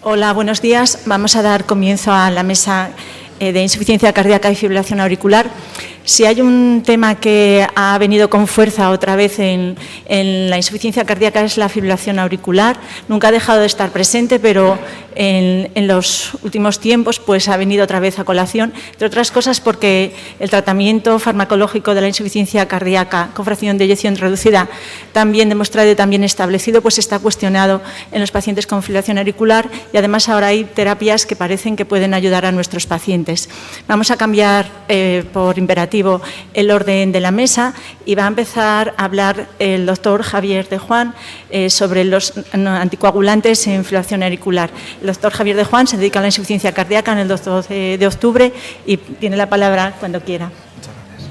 Hola, buenos días. Vamos a dar comienzo a la mesa de insuficiencia cardíaca y fibrilación auricular. Si hay un tema que ha venido con fuerza otra vez en la insuficiencia cardíaca es la fibrilación auricular. Nunca ha dejado de estar presente, pero en los últimos tiempos pues ha venido otra vez a colación, entre otras cosas porque el tratamiento farmacológico de la insuficiencia cardíaca con fracción de eyección reducida, también demostrado y también establecido, pues está cuestionado en los pacientes con fibrilación auricular y además ahora hay terapias que parecen que pueden ayudar a nuestros pacientes. Vamos a cambiar por imperativo el orden de la mesa y va a empezar a hablar el doctor Javier de Juan sobre los anticoagulantes en fibrilación auricular. El doctor Javier de Juan se dedica a la insuficiencia cardíaca en el 12 de octubre y tiene la palabra cuando quiera. Muchas gracias.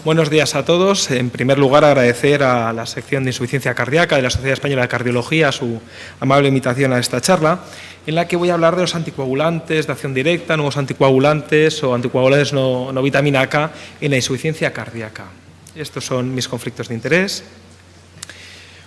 Buenos días a todos. En primer lugar, agradecer a la sección de insuficiencia cardíaca de la Sociedad Española de Cardiología su amable invitación a esta charla, en la que voy a hablar de los anticoagulantes de acción directa, nuevos anticoagulantes o anticoagulantes no vitamina K en la insuficiencia cardíaca. Estos son mis conflictos de interés.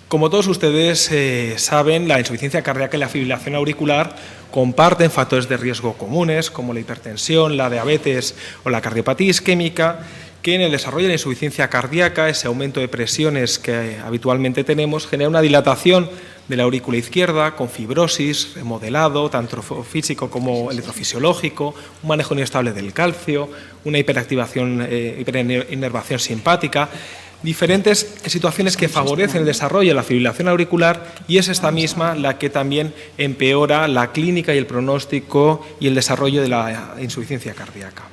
Como todos ustedes saben, la insuficiencia cardíaca y la fibrilación auricular comparten factores de riesgo comunes, como la hipertensión, la diabetes o la cardiopatía isquémica, que en el desarrollo de la insuficiencia cardíaca, ese aumento de presiones que habitualmente tenemos, genera una dilatación de la aurícula izquierda con fibrosis, remodelado, tanto físico como electrofisiológico, un manejo inestable del calcio, una hiperinervación simpática, diferentes situaciones que favorecen el desarrollo de la fibrilación auricular y es esta misma la que también empeora la clínica y el pronóstico y el desarrollo de la insuficiencia cardíaca.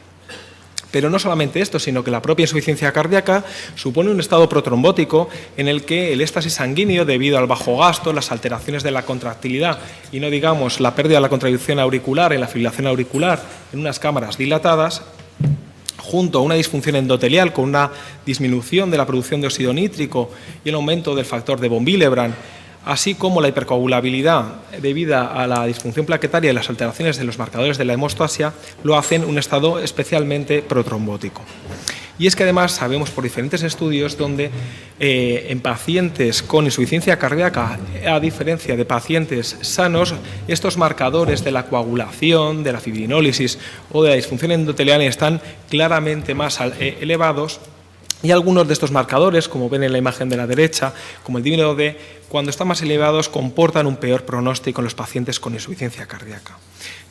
Pero no solamente esto, sino que la propia insuficiencia cardíaca supone un estado protrombótico en el que el éxtasis sanguíneo, debido al bajo gasto, las alteraciones de la contractilidad y no digamos la pérdida de la contracción auricular en la fibrilación auricular en unas cámaras dilatadas, junto a una disfunción endotelial con una disminución de la producción de óxido nítrico y el aumento del factor de von Willebrand, así como la hipercoagulabilidad debida a la disfunción plaquetaria y las alteraciones de los marcadores de la hemostasia, lo hacen un estado especialmente protrombótico. Y es que además sabemos por diferentes estudios donde en pacientes con insuficiencia cardíaca, a diferencia de pacientes sanos, estos marcadores de la coagulación, de la fibrinólisis o de la disfunción endotelial están claramente más elevados. Y algunos de estos marcadores, como ven en la imagen de la derecha, como el dímero D, cuando están más elevados comportan un peor pronóstico en los pacientes con insuficiencia cardíaca.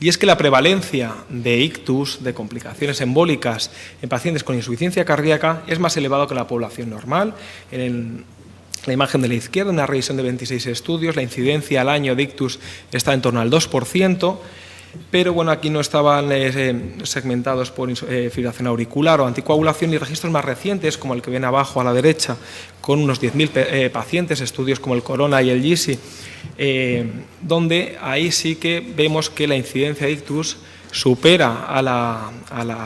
Y es que la prevalencia de ictus, de complicaciones embólicas en pacientes con insuficiencia cardíaca es más elevado que la población normal. En la imagen de la izquierda, en una revisión de 26 estudios, la incidencia al año de ictus está en torno al 2%, pero bueno, aquí no estaban segmentados por fibrilación auricular o anticoagulación y registros más recientes, como el que ven abajo a la derecha, con unos 10.000 pacientes, estudios como el Corona y el GISI, donde ahí sí que vemos que la incidencia de ictus supera a la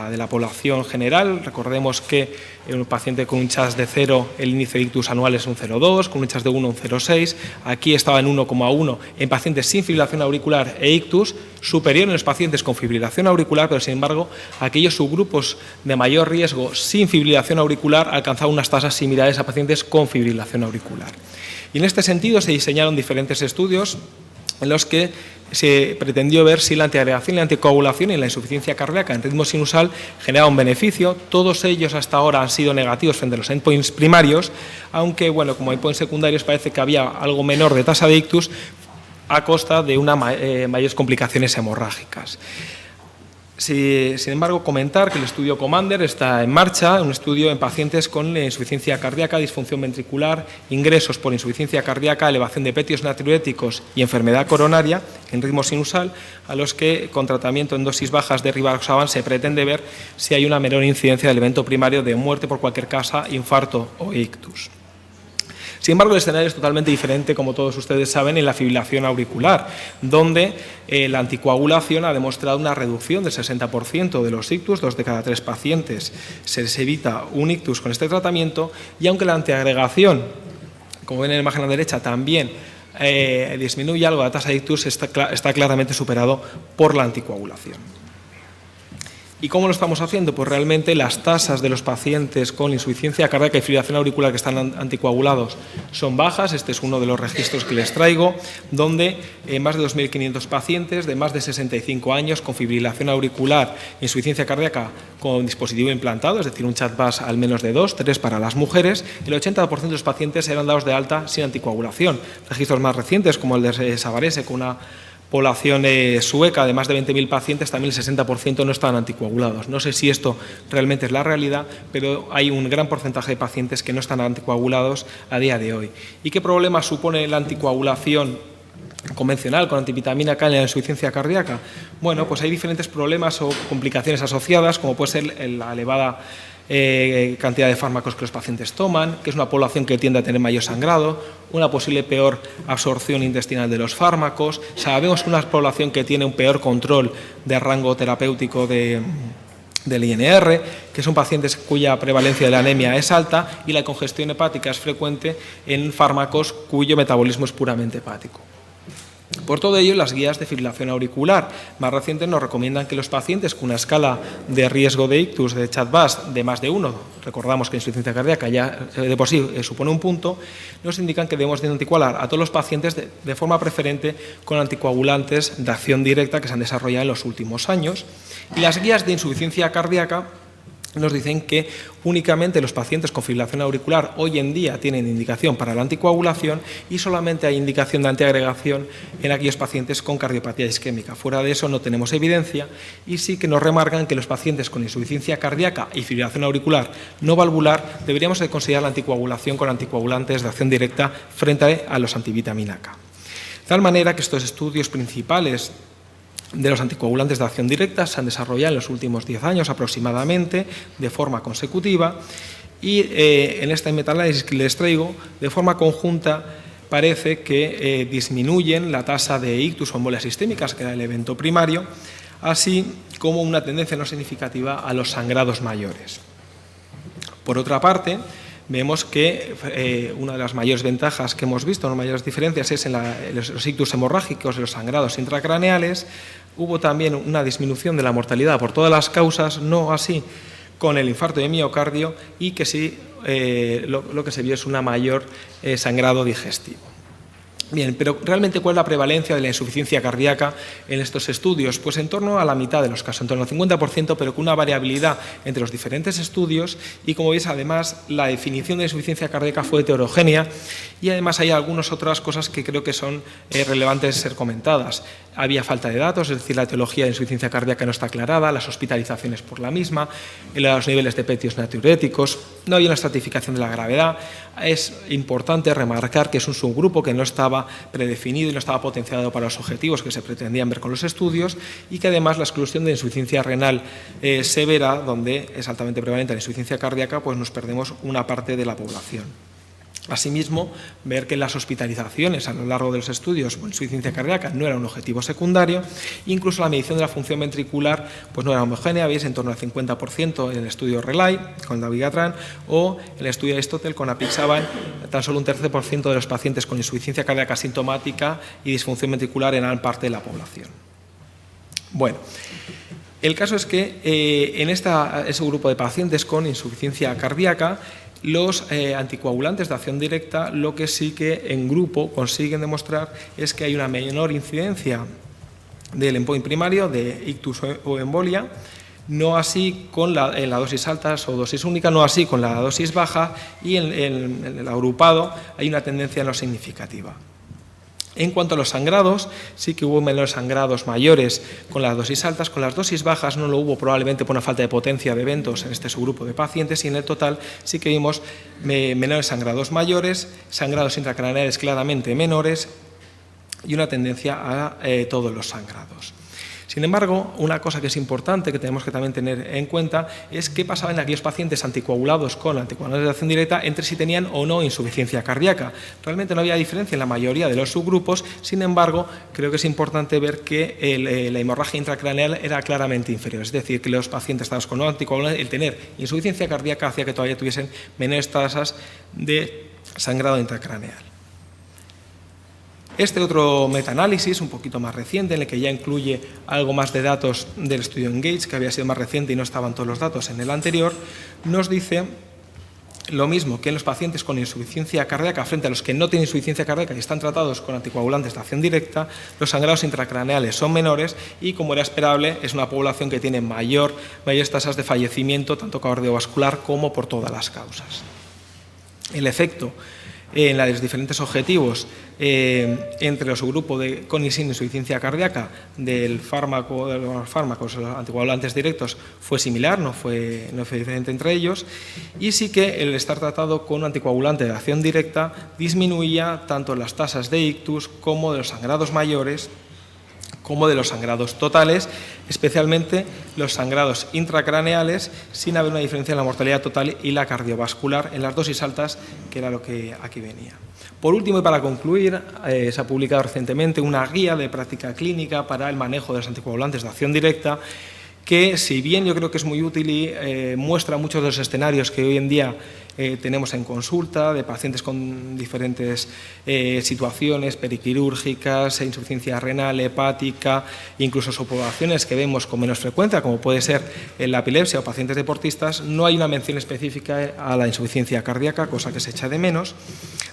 de la población general. Recordemos que en un paciente con un CHAS de 0, el índice de ictus anual es un 0,2, con un CHAS de 1, un 0,6. Aquí estaba en 1,1 en pacientes sin fibrilación auricular e ictus, superior en los pacientes con fibrilación auricular, pero sin embargo, aquellos subgrupos de mayor riesgo sin fibrilación auricular alcanzaban unas tasas similares a pacientes con fibrilación auricular. Y en este sentido se diseñaron diferentes estudios en los que se pretendió ver si la antiagregación y la anticoagulación y la insuficiencia cardíaca en ritmo sinusal generaba un beneficio. Todos ellos hasta ahora han sido negativos frente a los endpoints primarios, aunque bueno, como endpoints secundarios parece que había algo menor de tasa de ictus a costa de mayores complicaciones hemorrágicas. Sin embargo, comentar que el estudio Commander está en marcha, un estudio en pacientes con insuficiencia cardíaca, disfunción ventricular, ingresos por insuficiencia cardíaca, elevación de petios natriuréticos y enfermedad coronaria en ritmo sinusal, a los que con tratamiento en dosis bajas de rivaroxaban se pretende ver si hay una menor incidencia del evento primario de muerte por cualquier causa, infarto o ictus. Sin embargo, el escenario es totalmente diferente, como todos ustedes saben, en la fibrilación auricular, donde la anticoagulación ha demostrado una reducción del 60% de los ictus, 2 de cada 3 pacientes se les evita un ictus con este tratamiento, y aunque la antiagregación, como ven en la imagen a la derecha, también disminuye algo la tasa de ictus, está claramente superado por la anticoagulación. ¿Y cómo lo estamos haciendo? Pues realmente las tasas de los pacientes con insuficiencia cardíaca y fibrilación auricular que están anticoagulados son bajas. Este es uno de los registros que les traigo, donde más de 2.500 pacientes de más de 65 años con fibrilación auricular e insuficiencia cardíaca con dispositivo implantado, es decir, un ChatBus al menos de 2, 3 para las mujeres, el 80% de los pacientes eran dados de alta sin anticoagulación. Registros más recientes, como el de Savarese, con una población sueca de más de 20.000 pacientes, también el 60% no estaban anticoagulados. No sé si esto realmente es la realidad, pero hay un gran porcentaje de pacientes que no están anticoagulados a día de hoy. ¿Y qué problema supone la anticoagulación convencional con antivitamina K en la insuficiencia cardíaca? Bueno, pues hay diferentes problemas o complicaciones asociadas, como puede ser la elevada cantidad de fármacos que los pacientes toman, que es una población que tiende a tener mayor sangrado, una posible peor absorción intestinal de los fármacos. Sabemos que una población que tiene un peor control de rango terapéutico del INR, que son pacientes cuya prevalencia de la anemia es alta, y la congestión hepática es frecuente en fármacos cuyo metabolismo es puramente hepático. Por todo ello, las guías de fibrilación auricular más recientes nos recomiendan que los pacientes con una escala de riesgo de ictus de ChatBus de más de 1, recordamos que insuficiencia cardíaca ya de por sí supone un punto, nos indican que debemos de anticoagular a todos los pacientes de forma preferente con anticoagulantes de acción directa que se han desarrollado en los últimos años. Y las guías de insuficiencia cardíaca nos dicen que únicamente los pacientes con fibrilación auricular hoy en día tienen indicación para la anticoagulación y solamente hay indicación de antiagregación en aquellos pacientes con cardiopatía isquémica. Fuera de eso no tenemos evidencia, y sí que nos remarcan que los pacientes con insuficiencia cardíaca y fibrilación auricular no valvular deberíamos de considerar la anticoagulación con anticoagulantes de acción directa frente a los antivitamina K. De tal manera que estos estudios principales de los anticoagulantes de acción directa se han desarrollado en los últimos 10 años aproximadamente de forma consecutiva, y en esta metaanálisis que les traigo, de forma conjunta, parece que disminuyen la tasa de ictus o embolias sistémicas, que era el evento primario, así como una tendencia no significativa a los sangrados mayores. Por otra parte, vemos que una de las mayores ventajas que hemos visto, las mayores diferencias, es en los ictus hemorrágicos y los sangrados intracraneales. Hubo también una disminución de la mortalidad por todas las causas, no así con el infarto de miocardio, y que sí lo que se vio es una mayor sangrado digestivo. Bien, pero realmente, ¿cuál es la prevalencia de la insuficiencia cardíaca en estos estudios? Pues en torno a la mitad de los casos, en torno al 50%, pero con una variabilidad entre los diferentes estudios, y como veis, además, la definición de insuficiencia cardíaca fue heterogénea, y además hay algunas otras cosas que creo que son relevantes ser comentadas. Había falta de datos, es decir, la etiología de insuficiencia cardíaca no está aclarada, las hospitalizaciones por la misma, los niveles de petios natriuréticos, no había una estratificación de la gravedad. Es importante remarcar que es un subgrupo que no estaba predefinido y no estaba potenciado para los objetivos que se pretendían ver con los estudios, y que además la exclusión de insuficiencia renal severa, donde es altamente prevalente la insuficiencia cardíaca, pues nos perdemos una parte de la población. Asimismo, ver que las hospitalizaciones a lo largo de los estudios por insuficiencia cardíaca no era un objetivo secundario, incluso la medición de la función ventricular pues no era homogénea, veis en torno al 50% en el estudio RELAY con dabigatran, o en el estudio Aristotle con apixaban, tan solo un 13% de los pacientes con insuficiencia cardíaca asintomática y disfunción ventricular eran parte de la población. Bueno, el caso es que en ese grupo de pacientes con insuficiencia cardíaca, los anticoagulantes de acción directa lo que sí que en grupo consiguen demostrar es que hay una menor incidencia del endpoint primario de ictus o embolia, no así en la dosis alta o dosis única, no así con la dosis baja, y en el agrupado hay una tendencia no significativa. En cuanto a los sangrados, sí que hubo menores sangrados mayores con las dosis altas, con las dosis bajas no lo hubo, probablemente por una falta de potencia de eventos en este subgrupo de pacientes, y en el total sí que vimos menores sangrados mayores, sangrados intracraneales claramente menores y una tendencia a todos los sangrados. Sin embargo, una cosa que es importante, que tenemos que también tener en cuenta, es qué pasaba en aquellos pacientes anticoagulados con anticoagulantes de acción directa entre si tenían o no insuficiencia cardíaca. Realmente no había diferencia en la mayoría de los subgrupos, sin embargo, creo que es importante ver que la hemorragia intracraneal era claramente inferior, es decir, que los pacientes tratados con anticoagulantes, el tener insuficiencia cardíaca hacía que todavía tuviesen menores tasas de sangrado intracraneal. Este otro metaanálisis, un poquito más reciente, en el que ya incluye algo más de datos del estudio Engage, que había sido más reciente y no estaban todos los datos en el anterior, nos dice lo mismo que en los pacientes con insuficiencia cardíaca frente a los que no tienen insuficiencia cardíaca y están tratados con anticoagulantes de acción directa, los sangrados intracraneales son menores y, como era esperable, es una población que tiene mayores tasas de fallecimiento, tanto cardiovascular como por todas las causas. El efecto en los diferentes objetivos entre los subgrupos con y sin insuficiencia cardíaca de los fármacos, los anticoagulantes directos, fue similar, no fue diferente entre ellos, y sí que el estar tratado con un anticoagulante de acción directa disminuía tanto las tasas de ictus como de los sangrados mayores, como de los sangrados totales, especialmente los sangrados intracraneales, sin haber una diferencia en la mortalidad total y la cardiovascular en las dosis altas, que era lo que aquí venía. Por último, y para concluir, se ha publicado recientemente una guía de práctica clínica para el manejo de los anticoagulantes de acción directa, que, si bien yo creo que es muy útil y muestra muchos de los escenarios que hoy en día tenemos en consulta, de pacientes con diferentes situaciones periquirúrgicas, insuficiencia renal, hepática, incluso subpoblaciones que vemos con menos frecuencia, como puede ser la epilepsia o pacientes deportistas, no hay una mención específica a la insuficiencia cardíaca, cosa que se echa de menos,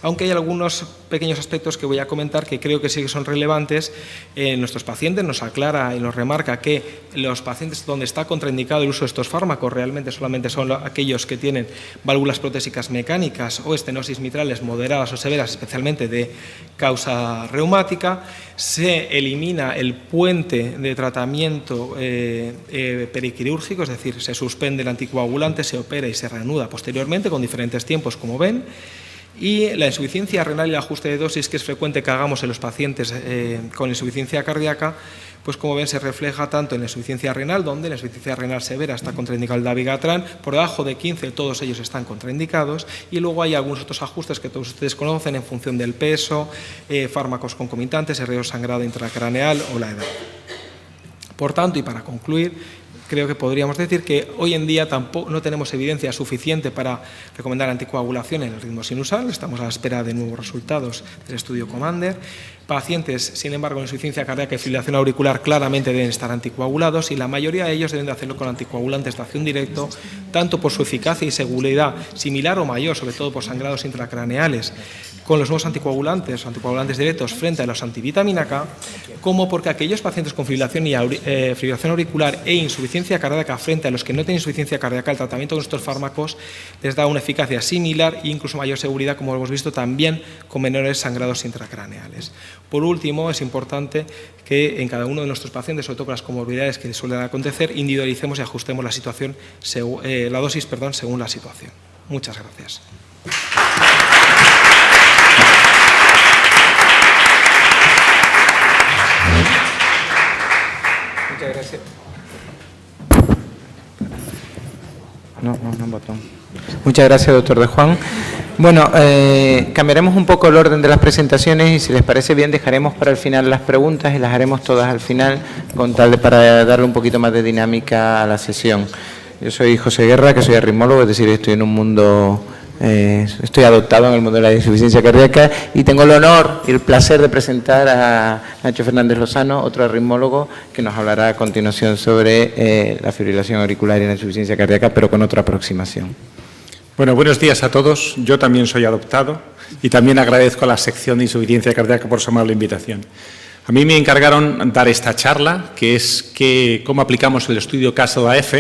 aunque hay algunos pequeños aspectos que voy a comentar que creo que sí que son relevantes. Nuestros pacientes nos aclara y nos remarca que los pacientes donde está contraindicado el uso de estos fármacos realmente solamente son aquellos que tienen válvulas protésicas mecánicas o estenosis mitrales moderadas o severas, especialmente de causa reumática. Se elimina el puente de tratamiento periquirúrgico, es decir, se suspende el anticoagulante, se opera y se reanuda posteriormente con diferentes tiempos, como ven. Y la insuficiencia renal y el ajuste de dosis, que es frecuente que hagamos en los pacientes con insuficiencia cardíaca, pues como ven se refleja tanto en la insuficiencia renal, donde la insuficiencia renal severa está contraindicado el dabigatran, por debajo de 15 todos ellos están contraindicados, y luego hay algunos otros ajustes que todos ustedes conocen en función del peso, fármacos concomitantes, el riesgo sangrado intracraneal o la edad. Por tanto, y para concluir, creo que podríamos decir que hoy en día tampoco no tenemos evidencia suficiente para recomendar anticoagulación en el ritmo sinusal. Estamos a la espera de nuevos resultados del estudio Commander. Pacientes, sin embargo, en insuficiencia cardíaca y fibrilación auricular claramente deben estar anticoagulados, y la mayoría de ellos deben de hacerlo con anticoagulantes de acción directo, tanto por su eficacia y seguridad similar o mayor, sobre todo por sangrados intracraneales, con los nuevos anticoagulantes o anticoagulantes directos frente a los antivitamina K, como porque aquellos pacientes con fibrilación auricular e insuficiencia cardíaca frente a los que no tienen insuficiencia cardíaca, el tratamiento con estos fármacos les da una eficacia similar e incluso mayor seguridad, como hemos visto también con menores sangrados intracraneales. Por último, es importante que en cada uno de nuestros pacientes, sobre todo con las comorbilidades que suelen acontecer, individualicemos y ajustemos la dosis según la situación. Muchas gracias. Muchas gracias. No, botón. Muchas gracias, doctor De Juan. Bueno, cambiaremos un poco el orden de las presentaciones y, si les parece bien, dejaremos para el final las preguntas y las haremos todas al final, con tal de para darle un poquito más de dinámica a la sesión. Yo soy José Guerra, que soy arritmólogo, es decir, estoy en un mundo, estoy adoptado en el mundo de la insuficiencia cardíaca, y tengo el honor y el placer de presentar a Nacho Fernández Lozano, otro arritmólogo, que nos hablará a continuación sobre la fibrilación auricular y la insuficiencia cardíaca, pero con otra aproximación. Bueno, buenos días a todos. Yo también soy adoptado y también agradezco a la sección de insuficiencia cardíaca por su amable invitación. A mí me encargaron dar esta charla, que es cómo aplicamos el estudio CASTLE-AF,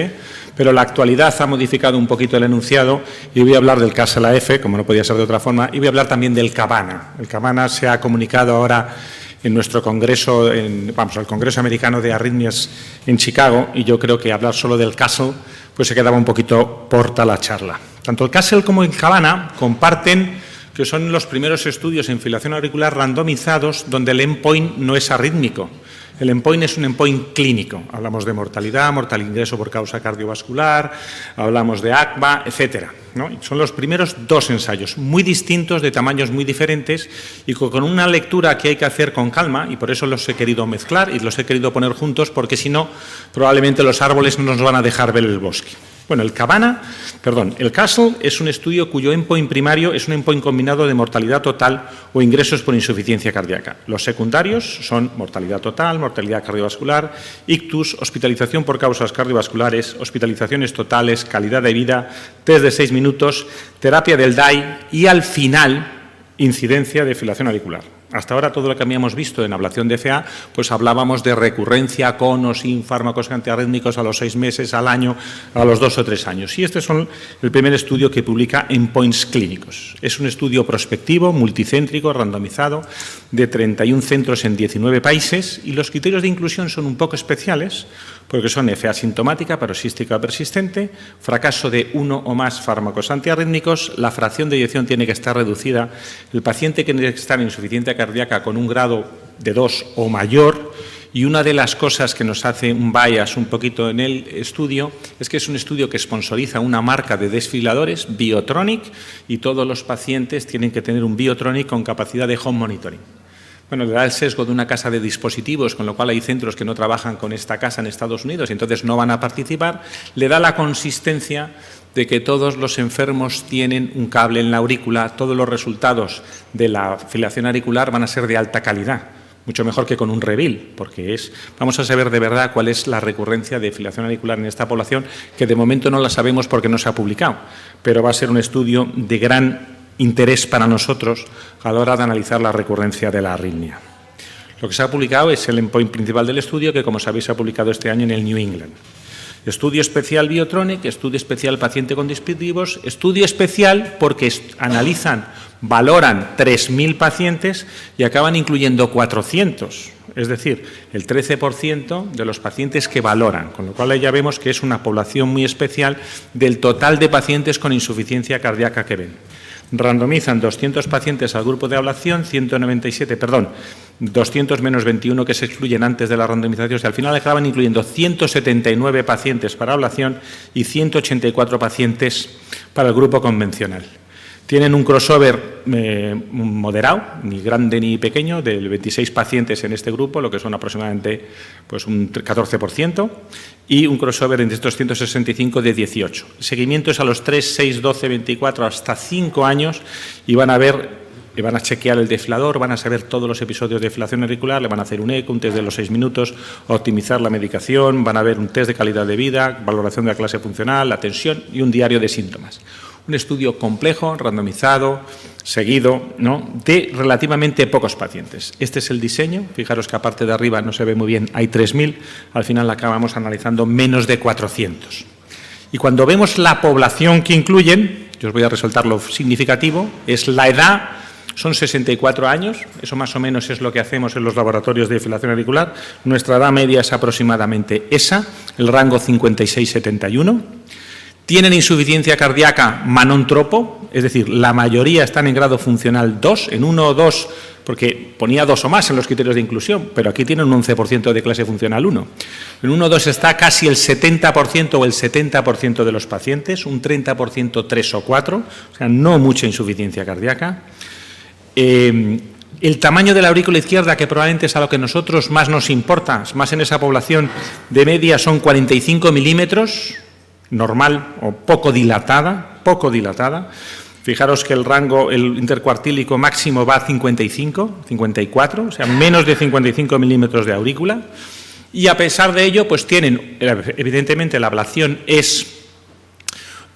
pero la actualidad ha modificado un poquito el enunciado y voy a hablar del CASTLE-AF, como no podía ser de otra forma, y voy a hablar también del CABANA. El CABANA se ha comunicado ahora en nuestro congreso, al Congreso Americano de Arritmias en Chicago, y yo creo que hablar solo del CASTLE pues se quedaba un poquito corta la charla. Tanto el CASTLE como el CABANA comparten que son los primeros estudios en fibrilación auricular randomizados donde el endpoint no es arrítmico. El endpoint es un endpoint clínico. Hablamos de mortalidad, mortalidad de ingreso por causa cardiovascular, hablamos de ACVA, etcétera, ¿no? Son los primeros 2 ensayos, muy distintos, de tamaños muy diferentes y con una lectura que hay que hacer con calma, y por eso los he querido mezclar y los he querido poner juntos, porque si no, probablemente los árboles no nos van a dejar ver el bosque. Bueno, el CASTLE es un estudio cuyo endpoint primario es un endpoint combinado de mortalidad total o ingresos por insuficiencia cardíaca. Los secundarios son mortalidad total, mortalidad cardiovascular, ictus, hospitalización por causas cardiovasculares, hospitalizaciones totales, calidad de vida, test de 6 minutos, terapia del DAI y, al final, incidencia de fibrilación auricular. Hasta ahora todo lo que habíamos visto en ablación de FA, pues hablábamos de recurrencia con o sin fármacos antiarrítmicos a los 6 meses, al año, a los 2 o 3 años. Y este es el primer estudio que publica endpoints clínicos. Es un estudio prospectivo, multicéntrico, randomizado, de 31 centros en 19 países, y los criterios de inclusión son un poco especiales, porque son FA sintomática, paroxística o persistente, fracaso de 1 o más fármacos antiarrítmicos, la fracción de eyección tiene que estar reducida, el paciente que tiene que estar en insuficiencia cardíaca con un grado de 2 o mayor, y una de las cosas que nos hace un bias un poquito en el estudio es que es un estudio que sponsoriza una marca de desfibriladores, Biotronic, y todos los pacientes tienen que tener un Biotronic con capacidad de home monitoring. Bueno, le da el sesgo de una casa de dispositivos, con lo cual hay centros que no trabajan con esta casa en Estados Unidos y entonces no van a participar. Le da la consistencia de que todos los enfermos tienen un cable en la aurícula, todos los resultados de la fibrilación auricular van a ser de alta calidad, mucho mejor que con un Revil, porque vamos a saber de verdad cuál es la recurrencia de fibrilación auricular en esta población, que de momento no la sabemos porque no se ha publicado, pero va a ser un estudio de gran interés para nosotros a la hora de analizar la recurrencia de la arritmia. Lo que se ha publicado es el endpoint principal del estudio, que, como sabéis, se ha publicado este año en el New England. Estudio especial Biotronic, estudio especial paciente con dispositivos, estudio especial porque valoran 3.000 pacientes y acaban incluyendo 400, es decir, el 13% de los pacientes que valoran, con lo cual ya vemos que es una población muy especial del total de pacientes con insuficiencia cardíaca que ven. Randomizan 200 pacientes al grupo de ablación, 200 menos 21 que se excluyen antes de la randomización, y al final acaban incluyendo 179 pacientes para ablación y 184 pacientes para el grupo convencional. Tienen un crossover moderado, ni grande ni pequeño, de 26 pacientes en este grupo, lo que son aproximadamente pues, un 14%, y un crossover entre estos 165 de 18. El seguimiento es a los 3, 6, 12, 24, hasta 5 años, y van a chequear el desfibrilador, van a saber todos los episodios de fibrilación auricular, le van a hacer un eco, un test de los 6 minutos, optimizar la medicación, van a ver un test de calidad de vida, valoración de la clase funcional, la tensión y un diario de síntomas. Un estudio complejo, randomizado, seguido, ¿no?, de relativamente pocos pacientes. Este es el diseño. Fijaros que aparte de arriba no se ve muy bien, hay 3.000, al final acabamos analizando menos de 400. Y cuando vemos la población que incluyen, yo os voy a resaltar lo significativo, es la edad. Son 64 años, eso más o menos es lo que hacemos en los laboratorios de fibrilación auricular. Nuestra edad media es aproximadamente esa, el rango 56-71. Tienen insuficiencia cardíaca Manon-Tropo, es decir, la mayoría están en grado funcional 2, en 1 o 2, porque ponía 2 o más en los criterios de inclusión, pero aquí tienen un 11% de clase funcional 1. En 1 o 2 está casi el 70% o el 70% de los pacientes, un 30% 3 o 4, o sea, no mucha insuficiencia cardíaca. El tamaño de la aurícula izquierda, que probablemente es a lo que a nosotros más nos importa, más en esa población de media, son 45 milímetros, normal o poco dilatada. Fijaros que el rango, el intercuartílico máximo va a 54, o sea, menos de 55 milímetros de aurícula. Y a pesar de ello, pues tienen, evidentemente, la ablación es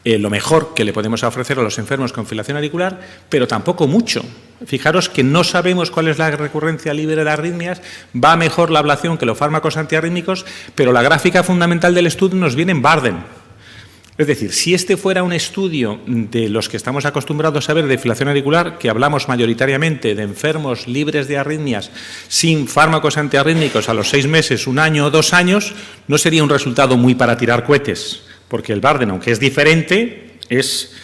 lo mejor que le podemos ofrecer a los enfermos con fibrilación auricular, pero tampoco mucho. Fijaros que no sabemos cuál es la recurrencia libre de arritmias, va mejor la ablación que los fármacos antiarrítmicos, pero la gráfica fundamental del estudio nos viene en Barden. Es decir, si este fuera un estudio de los que estamos acostumbrados a ver de fibrilación auricular, que hablamos mayoritariamente de enfermos libres de arritmias sin fármacos antiarrítmicos a los 6 meses, 1 año o 2 años, no sería un resultado muy para tirar cohetes, porque el Barden, aunque es diferente, es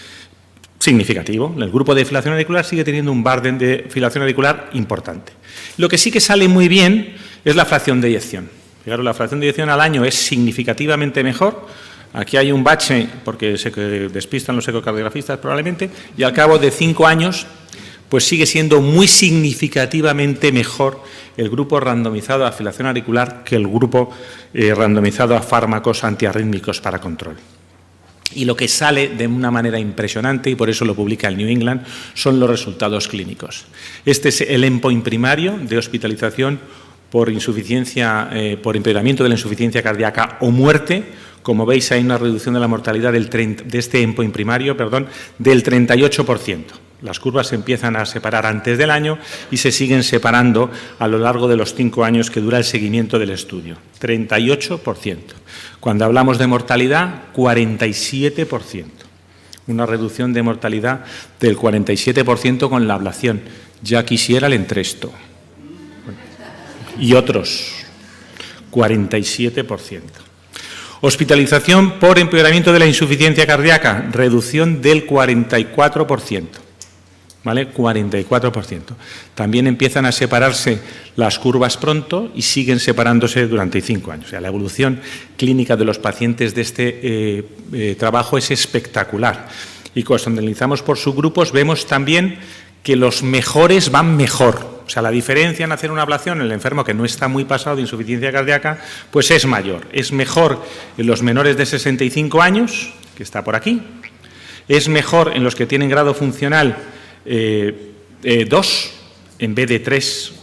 significativo. El grupo de fibrilación auricular sigue teniendo un Barden de fibrilación auricular importante. Lo que sí que sale muy bien es la fracción de eyección. Fijaros, la fracción de eyección al año es significativamente mejor. Aquí hay un bache porque se despistan los ecocardiografistas probablemente, y al cabo de 5 años pues sigue siendo muy significativamente mejor el grupo randomizado a fibrilación auricular que el grupo randomizado a fármacos antiarrítmicos para control. Y lo que sale de una manera impresionante, y por eso lo publica el New England, son los resultados clínicos. Este es el endpoint primario de hospitalización por insuficiencia, por empeoramiento de la insuficiencia cardíaca o muerte. Como veis, hay una reducción de la mortalidad de este endpoint primario, del 38%. Las curvas se empiezan a separar antes del año y se siguen separando a lo largo de los 5 años que dura el seguimiento del estudio. 38%. Cuando hablamos de mortalidad, 47%. Una reducción de mortalidad del 47% con la ablación. Ya quisiera el Entresto. Y otros, 47%. Hospitalización por empeoramiento de la insuficiencia cardíaca, reducción del 44%. ¿Vale? 44%. También empiezan a separarse las curvas pronto y siguen separándose durante 5 años. O sea, la evolución clínica de los pacientes de este trabajo es espectacular. Y cuando analizamos por subgrupos vemos también que los mejores van mejor. O sea, la diferencia en hacer una ablación en el enfermo que no está muy pasado de insuficiencia cardíaca, pues es mayor. Es mejor en los menores de 65 años, que está por aquí. Es mejor en los que tienen grado funcional 2 en vez de 3.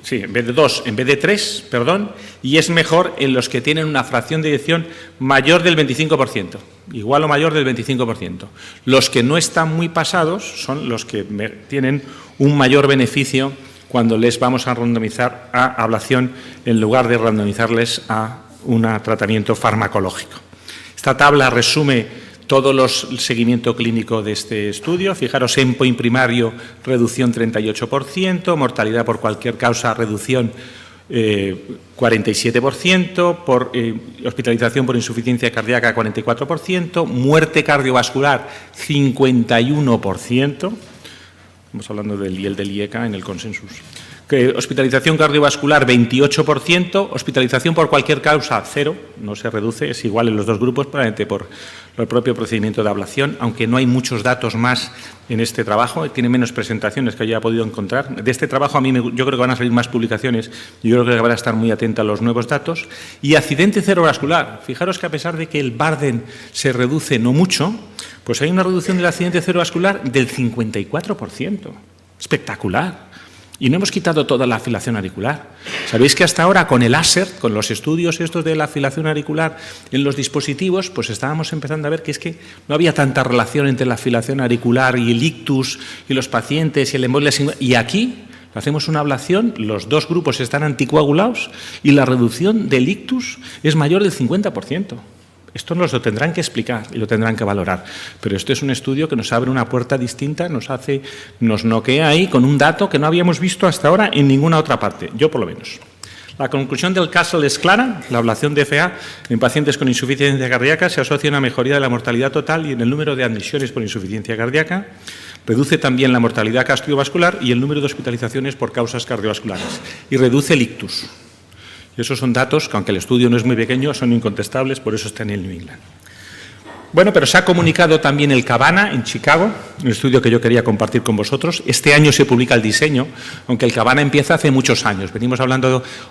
Sí, en vez de 2, en vez de 3, perdón, y es mejor en los que tienen una fracción de eyección mayor del 25%, igual o mayor del 25%. Los que no están muy pasados son los que tienen un mayor beneficio cuando les vamos a randomizar a ablación en lugar de randomizarles a un tratamiento farmacológico. Esta tabla resume todo el seguimiento clínico de este estudio. Fijaros, endpoint primario, reducción 38%, mortalidad por cualquier causa, reducción 47%, por hospitalización por insuficiencia cardíaca 44%, muerte cardiovascular 51%, estamos hablando del IECA en el consensus. Hospitalización cardiovascular 28%, hospitalización por cualquier causa 0, no se reduce, es igual en los dos grupos, probablemente por el propio procedimiento de ablación, aunque no hay muchos datos más en este trabajo, tiene menos presentaciones que haya podido encontrar. De este trabajo yo creo que van a salir más publicaciones y yo creo que van a estar muy atenta a los nuevos datos. Y accidente cerebrovascular, fijaros que a pesar de que el burden se reduce no mucho, pues hay una reducción del accidente cerebrovascular del 54%, espectacular. Y no hemos quitado toda la fibrilación auricular. Sabéis que hasta ahora con el ASERT, con los estudios estos de la fibrilación auricular en los dispositivos, pues estábamos empezando a ver que es que no había tanta relación entre la fibrilación auricular y el ictus y los pacientes y el embolia singular. Y aquí hacemos una ablación, los dos grupos están anticoagulados y la reducción del ictus es mayor del 50%. Esto nos lo tendrán que explicar y lo tendrán que valorar, pero esto es un estudio que nos abre una puerta distinta, nos noquea ahí con un dato que no habíamos visto hasta ahora en ninguna otra parte, yo por lo menos. La conclusión del CASTLE es clara: la ablación de FA en pacientes con insuficiencia cardíaca se asocia a una mejoría de la mortalidad total y en el número de admisiones por insuficiencia cardíaca, reduce también la mortalidad cardiovascular y el número de hospitalizaciones por causas cardiovasculares y reduce el ictus. Y esos son datos que, aunque el estudio no es muy pequeño, son incontestables, por eso está en el New England. Bueno, pero se ha comunicado también el CABANA en Chicago, un estudio que yo quería compartir con vosotros. Este año se publica el diseño, aunque el CABANA empieza hace muchos años. Venimos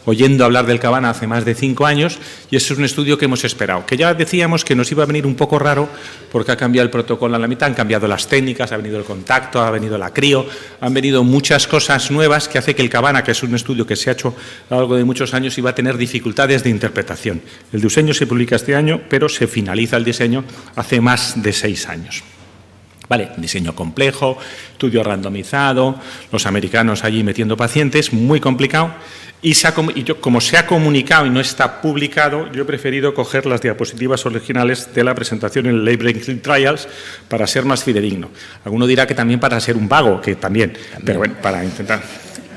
oyendo hablar del CABANA hace más de 5 años y ese es un estudio que hemos esperado. Que ya decíamos que nos iba a venir un poco raro porque ha cambiado el protocolo a la mitad, han cambiado las técnicas, ha venido el contacto, ha venido la crío, han venido muchas cosas nuevas que hace que el CABANA, que es un estudio que se ha hecho a lo largo de muchos años, iba a tener dificultades de interpretación. El diseño se publica este año, pero se finaliza el diseño hace más de 6 años. Vale, diseño complejo, estudio randomizado, los americanos allí metiendo pacientes, muy complicado. Como se ha comunicado y no está publicado, yo he preferido coger las diapositivas originales de la presentación en el Late Breaking Trials para ser más fidedigno. Alguno dirá que también para ser un vago, que también, pero bueno, para intentar.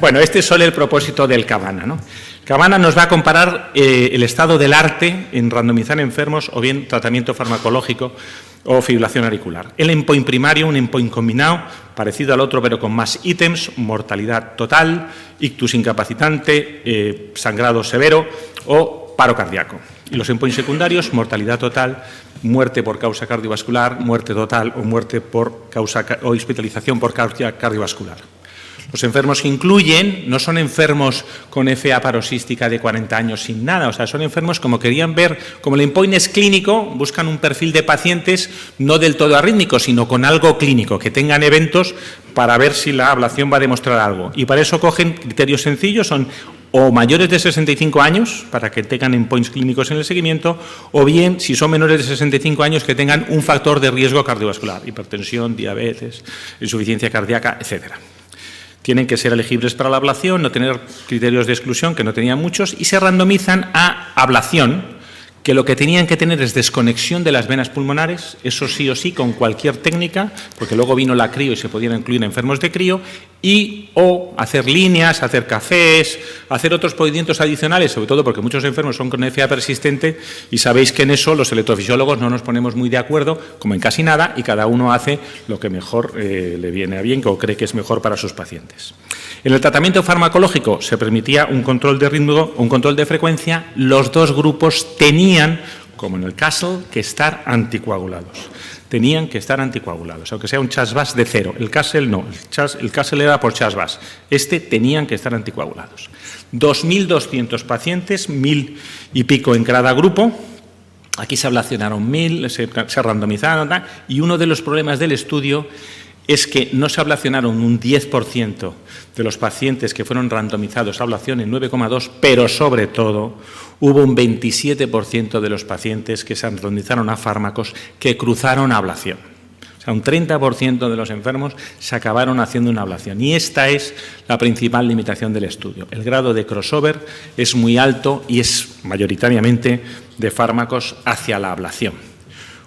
Bueno, este es solo el propósito del CABANA, ¿no? CABANA nos va a comparar el estado del arte en randomizar enfermos o bien tratamiento farmacológico o fibrilación auricular. El endpoint primario, un endpoint combinado, parecido al otro pero con más ítems, mortalidad total, ictus incapacitante, sangrado severo o paro cardíaco. Y los endpoints secundarios, mortalidad total, muerte por causa cardiovascular, muerte total o muerte por causa o hospitalización por causa cardiovascular. Los enfermos que incluyen no son enfermos con FA paroxística de 40 años sin nada, o sea, son enfermos como querían ver, como el endpoint es clínico, buscan un perfil de pacientes no del todo arrítmicos, sino con algo clínico, que tengan eventos para ver si la ablación va a demostrar algo. Y para eso cogen criterios sencillos, son o mayores de 65 años, para que tengan endpoints clínicos en el seguimiento, o bien, si son menores de 65 años, que tengan un factor de riesgo cardiovascular, hipertensión, diabetes, insuficiencia cardíaca, etcétera. Tienen que ser elegibles para la ablación, no tener criterios de exclusión, que no tenían muchos, y se randomizan a ablación, que lo que tenían que tener es desconexión de las venas pulmonares, eso sí o sí, con cualquier técnica, porque luego vino la crío y se podían incluir enfermos de crío, y o hacer líneas, hacer cafés, hacer otros procedimientos adicionales, sobre todo porque muchos enfermos son con FA persistente, y sabéis que en eso los electrofisiólogos no nos ponemos muy de acuerdo, como en casi nada, y cada uno hace lo que mejor le viene a bien o cree que es mejor para sus pacientes. En el tratamiento farmacológico se permitía un control de ritmo, un control de frecuencia. Los dos grupos tenían, como en el Castle, que estar anticoagulados. Tenían que estar anticoagulados, aunque sea un CHAS-VAS de 0. El Castle no, el Castle era por CHAS-VAS. Tenían que estar anticoagulados. 2.200 pacientes, 1.000 y pico en cada grupo. Aquí se ablacionaron 1.000, se randomizaron, y uno de los problemas del estudio es que no se ablacionaron un 10% de los pacientes que fueron randomizados a ablación en 9,2, pero sobre todo hubo un 27% de los pacientes que se randomizaron a fármacos que cruzaron a ablación. O sea, un 30% de los enfermos se acabaron haciendo una ablación. Y esta es la principal limitación del estudio. El grado de crossover es muy alto y es mayoritariamente de fármacos hacia la ablación.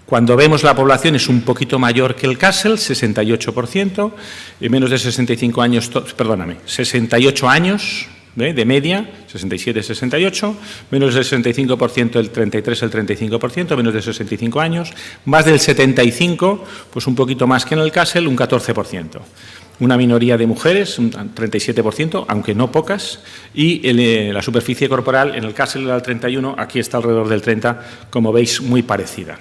Cuando vemos la población es un poquito mayor que el Castle, 68%, y menos de 65 años, 68 años de media, 67-68, menos del 65%, el 33, el 35%, menos de 65 años, más del 75, pues un poquito más que en el Castle, un 14%. Una minoría de mujeres, un 37%, aunque no pocas, y la superficie corporal en el Castle era el 31%, aquí está alrededor del 30%, como veis, muy parecida.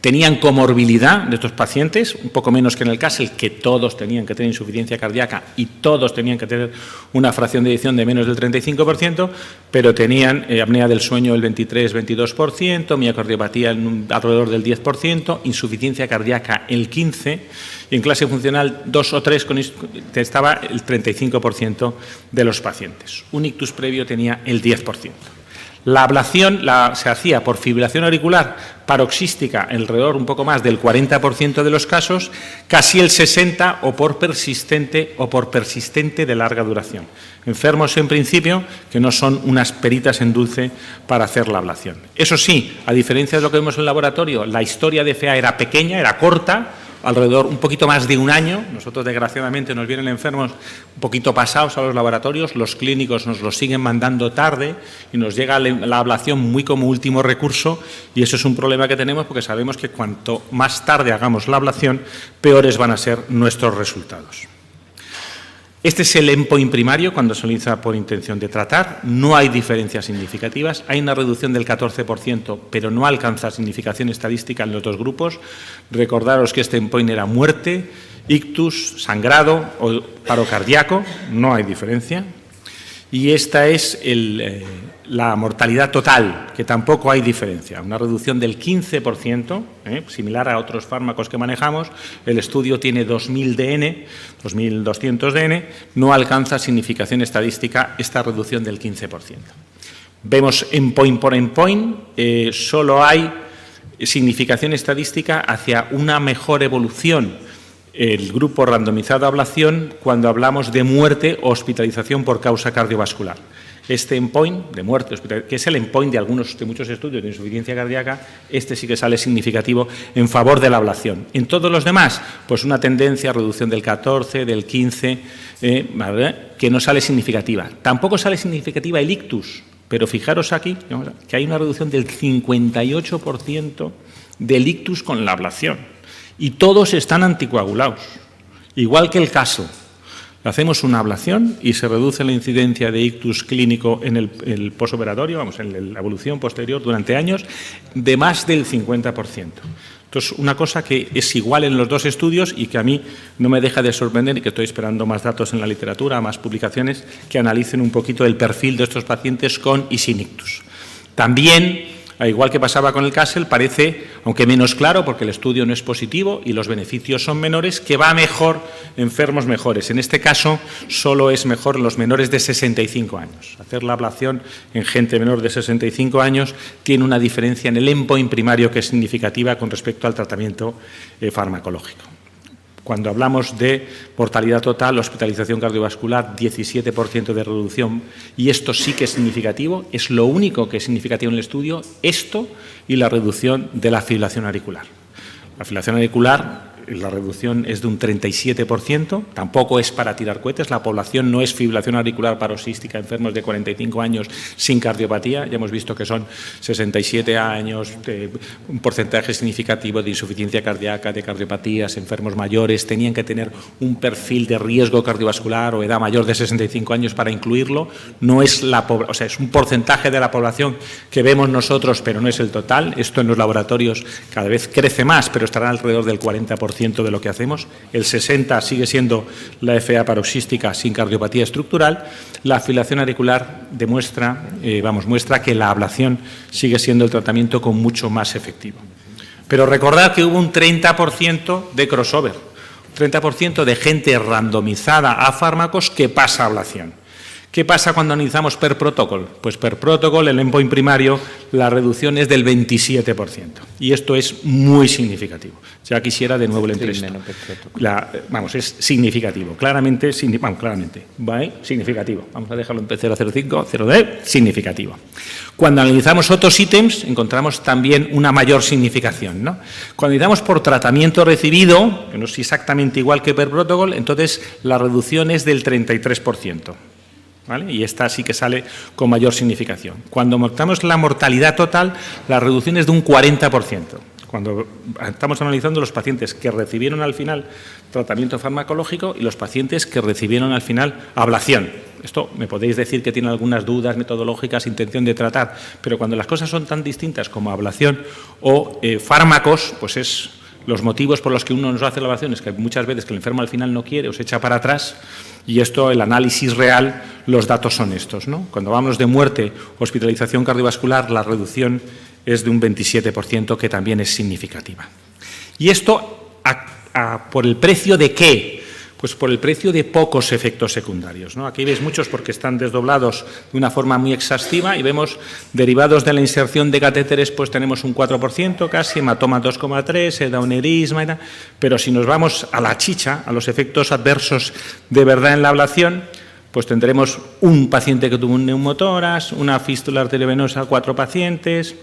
Tenían comorbilidad de estos pacientes, un poco menos que en el Castle, que todos tenían que tener insuficiencia cardíaca y todos tenían que tener una fracción de eyección de menos del 35%, pero tenían apnea del sueño el 23-22%, miocardiopatía alrededor del 10%, insuficiencia cardíaca el 15%, y en clase funcional 2 o 3 estaba el 35% de los pacientes. Un ictus previo tenía el 10%. La ablación se hacía por fibrilación auricular paroxística alrededor un poco más del 40% de los casos, casi el 60% o por persistente de larga duración. Enfermos en principio que no son unas peritas en dulce para hacer la ablación. Eso sí, a diferencia de lo que vemos en el laboratorio, la historia de FA era pequeña, era corta, alrededor un poquito más de un año. Nosotros, desgraciadamente, nos vienen enfermos un poquito pasados a los laboratorios, los clínicos nos los siguen mandando tarde y nos llega la ablación muy como último recurso, y eso es un problema que tenemos porque sabemos que cuanto más tarde hagamos la ablación, peores van a ser nuestros resultados. Este es el endpoint primario cuando se realiza por intención de tratar. No hay diferencias significativas. Hay una reducción del 14%, pero no alcanza significación estadística en los dos grupos. Recordaros que este endpoint era muerte, ictus, sangrado o paro cardíaco. No hay diferencia. Y esta es la mortalidad total, que tampoco hay diferencia. Una reducción del 15%, similar a otros fármacos que manejamos. El estudio tiene 2.000 DN, 2.200 DN, no alcanza significación estadística esta reducción del 15%. Vemos endpoint por endpoint, solo hay significación estadística hacia una mejor evolución el grupo randomizado a ablación cuando hablamos de muerte o hospitalización por causa cardiovascular. Este endpoint de muerte, que es el endpoint de muchos estudios de insuficiencia cardíaca, este sí que sale significativo en favor de la ablación. En todos los demás, pues una tendencia a reducción del 14, del 15, que no sale significativa. Tampoco sale significativa el ictus, pero fijaros aquí que hay una reducción del 58% del ictus con la ablación. Y todos están anticoagulados. Igual que el caso. Hacemos una ablación y se reduce la incidencia de ictus clínico en el posoperatorio, vamos, en la evolución posterior durante años, de más del 50%. Entonces, una cosa que es igual en los dos estudios y que a mí no me deja de sorprender y que estoy esperando más datos en la literatura, más publicaciones que analicen un poquito el perfil de estos pacientes con y sin ictus. También, al igual que pasaba con el Castle, parece, aunque menos claro, porque el estudio no es positivo y los beneficios son menores, que va mejor enfermos mejores. En este caso, solo es mejor en los menores de 65 años. Hacer la ablación en gente menor de 65 años tiene una diferencia en el endpoint primario que es significativa con respecto al tratamiento farmacológico. Cuando hablamos de mortalidad total, hospitalización cardiovascular, 17% de reducción, y esto sí que es significativo, es lo único que es significativo en el estudio, esto y la reducción de la fibrilación auricular. La fibrilación auricular, la reducción es de un 37%, tampoco es para tirar cohetes, la población no es fibrilación auricular paroxística, enfermos de 45 años sin cardiopatía, ya hemos visto que son 67 años, un porcentaje significativo de insuficiencia cardíaca, de cardiopatías, enfermos mayores, tenían que tener un perfil de riesgo cardiovascular o edad mayor de 65 años para incluirlo, no es o sea, es un porcentaje de la población que vemos nosotros, pero no es el total, esto en los laboratorios cada vez crece más, pero estará alrededor del 40% de lo que hacemos, el 60% sigue siendo la FA paroxística sin cardiopatía estructural, la fibrilación auricular muestra que la ablación sigue siendo el tratamiento con mucho más efectivo. Pero recordad que hubo un 30% de crossover, un 30% de gente randomizada a fármacos que pasa a ablación. ¿Qué pasa cuando analizamos per protocol? Pues per protocol, el endpoint primario, la reducción es del 27%. Y esto es muy significativo. Ya quisiera de nuevo el entrevista. Es significativo, claramente, ¿vale? Significativo. Vamos a dejarlo en P005, 0D, significativo. Cuando analizamos otros ítems, encontramos también una mayor significación, ¿no? Cuando analizamos por tratamiento recibido, que no es exactamente igual que per protocol, entonces la reducción es del 33%. ¿Vale? Y esta sí que sale con mayor significación. Cuando mostramos la mortalidad total, la reducción es de un 40%. Cuando estamos analizando los pacientes que recibieron al final tratamiento farmacológico y los pacientes que recibieron al final ablación. Esto me podéis decir que tiene algunas dudas metodológicas, intención de tratar, pero cuando las cosas son tan distintas como ablación o fármacos, pues es los motivos por los que uno nos hace la ablación es que muchas veces que el enfermo al final no quiere o se echa para atrás. Y esto, el análisis real, los datos son estos, ¿no? Cuando hablamos de muerte, hospitalización cardiovascular, la reducción es de un 27%, que también es significativa. ¿Y esto por el precio de qué? Pues por el precio de pocos efectos secundarios, ¿no? Aquí veis muchos porque están desdoblados de una forma muy exhaustiva y vemos derivados de la inserción de catéteres, pues tenemos un 4% casi, hematoma 2,3%, edaunerisma y tal. Pero si nos vamos a la chicha, a los efectos adversos de verdad en la ablación, pues tendremos un paciente que tuvo un neumotórax, una fístula arteriovenosa, 4 pacientes.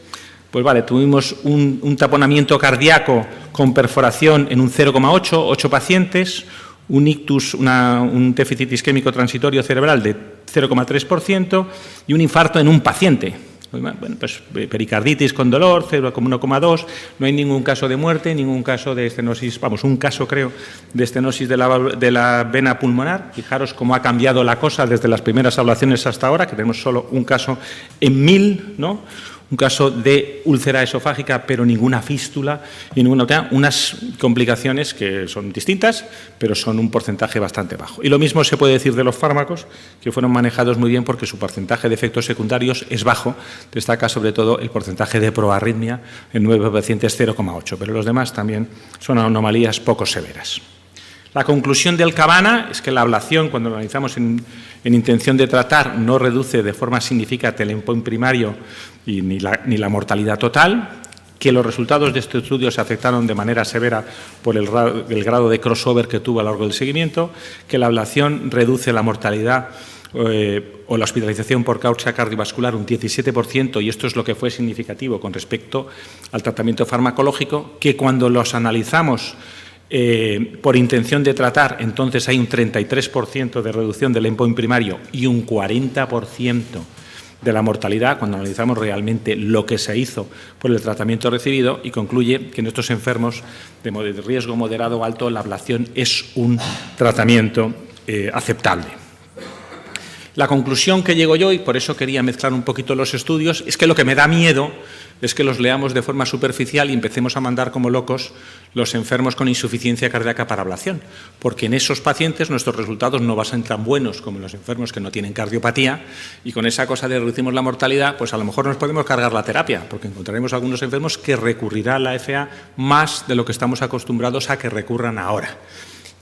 Pues vale, tuvimos un taponamiento cardíaco con perforación en un 0,8, 8 pacientes, un ictus, un déficit isquémico transitorio cerebral de 0,3% y un infarto en un paciente. Bueno, pues pericarditis con dolor, 0,1,2, no hay ningún caso de muerte, ningún caso de estenosis, un caso creo de estenosis de la vena pulmonar. Fijaros cómo ha cambiado la cosa desde las primeras ablaciones hasta ahora, que tenemos solo un caso en 1000, ¿no? Un caso de úlcera esofágica, pero ninguna fístula y ninguna otra, unas complicaciones que son distintas, pero son un porcentaje bastante bajo. Y lo mismo se puede decir de los fármacos, que fueron manejados muy bien porque su porcentaje de efectos secundarios es bajo. Destaca sobre todo el porcentaje de proarritmia, en 9 pacientes 0,8, pero los demás también son anomalías poco severas. La conclusión del Cabana es que la ablación, cuando lo analizamos en intención de tratar, no reduce de forma significativa el endpoint primario y ni la mortalidad total, que los resultados de este estudio se afectaron de manera severa por el grado de crossover que tuvo a lo largo del seguimiento, que la ablación reduce la mortalidad o la hospitalización por causa cardiovascular un 17%, y esto es lo que fue significativo con respecto al tratamiento farmacológico, que cuando los analizamos por intención de tratar, entonces hay un 33% de reducción del endpoint primario y un 40% de la mortalidad cuando analizamos realmente lo que se hizo por el tratamiento recibido y concluye que en estos enfermos de riesgo moderado o alto la ablación es un tratamiento aceptable. La conclusión que llego yo, y por eso quería mezclar un poquito los estudios, es que lo que me da miedo es que los leamos de forma superficial y empecemos a mandar como locos los enfermos con insuficiencia cardíaca para ablación, porque en esos pacientes nuestros resultados no van a ser tan buenos como en los enfermos que no tienen cardiopatía, y con esa cosa de reducimos la mortalidad, pues a lo mejor nos podemos cargar la terapia, porque encontraremos algunos enfermos que recurrirá a la FA más de lo que estamos acostumbrados a que recurran ahora.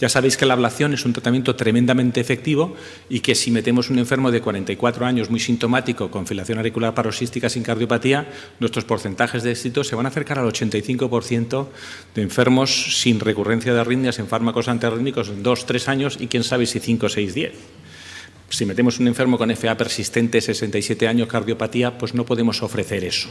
Ya sabéis que la ablación es un tratamiento tremendamente efectivo y que si metemos un enfermo de 44 años muy sintomático con fibrilación auricular paroxística sin cardiopatía, nuestros porcentajes de éxito se van a acercar al 85% de enfermos sin recurrencia de arritmias en fármacos antiarrítmicos en 2-3 años y quién sabe si 5, 6, 10. Si metemos un enfermo con FA persistente, 67 años, cardiopatía, pues no podemos ofrecer eso.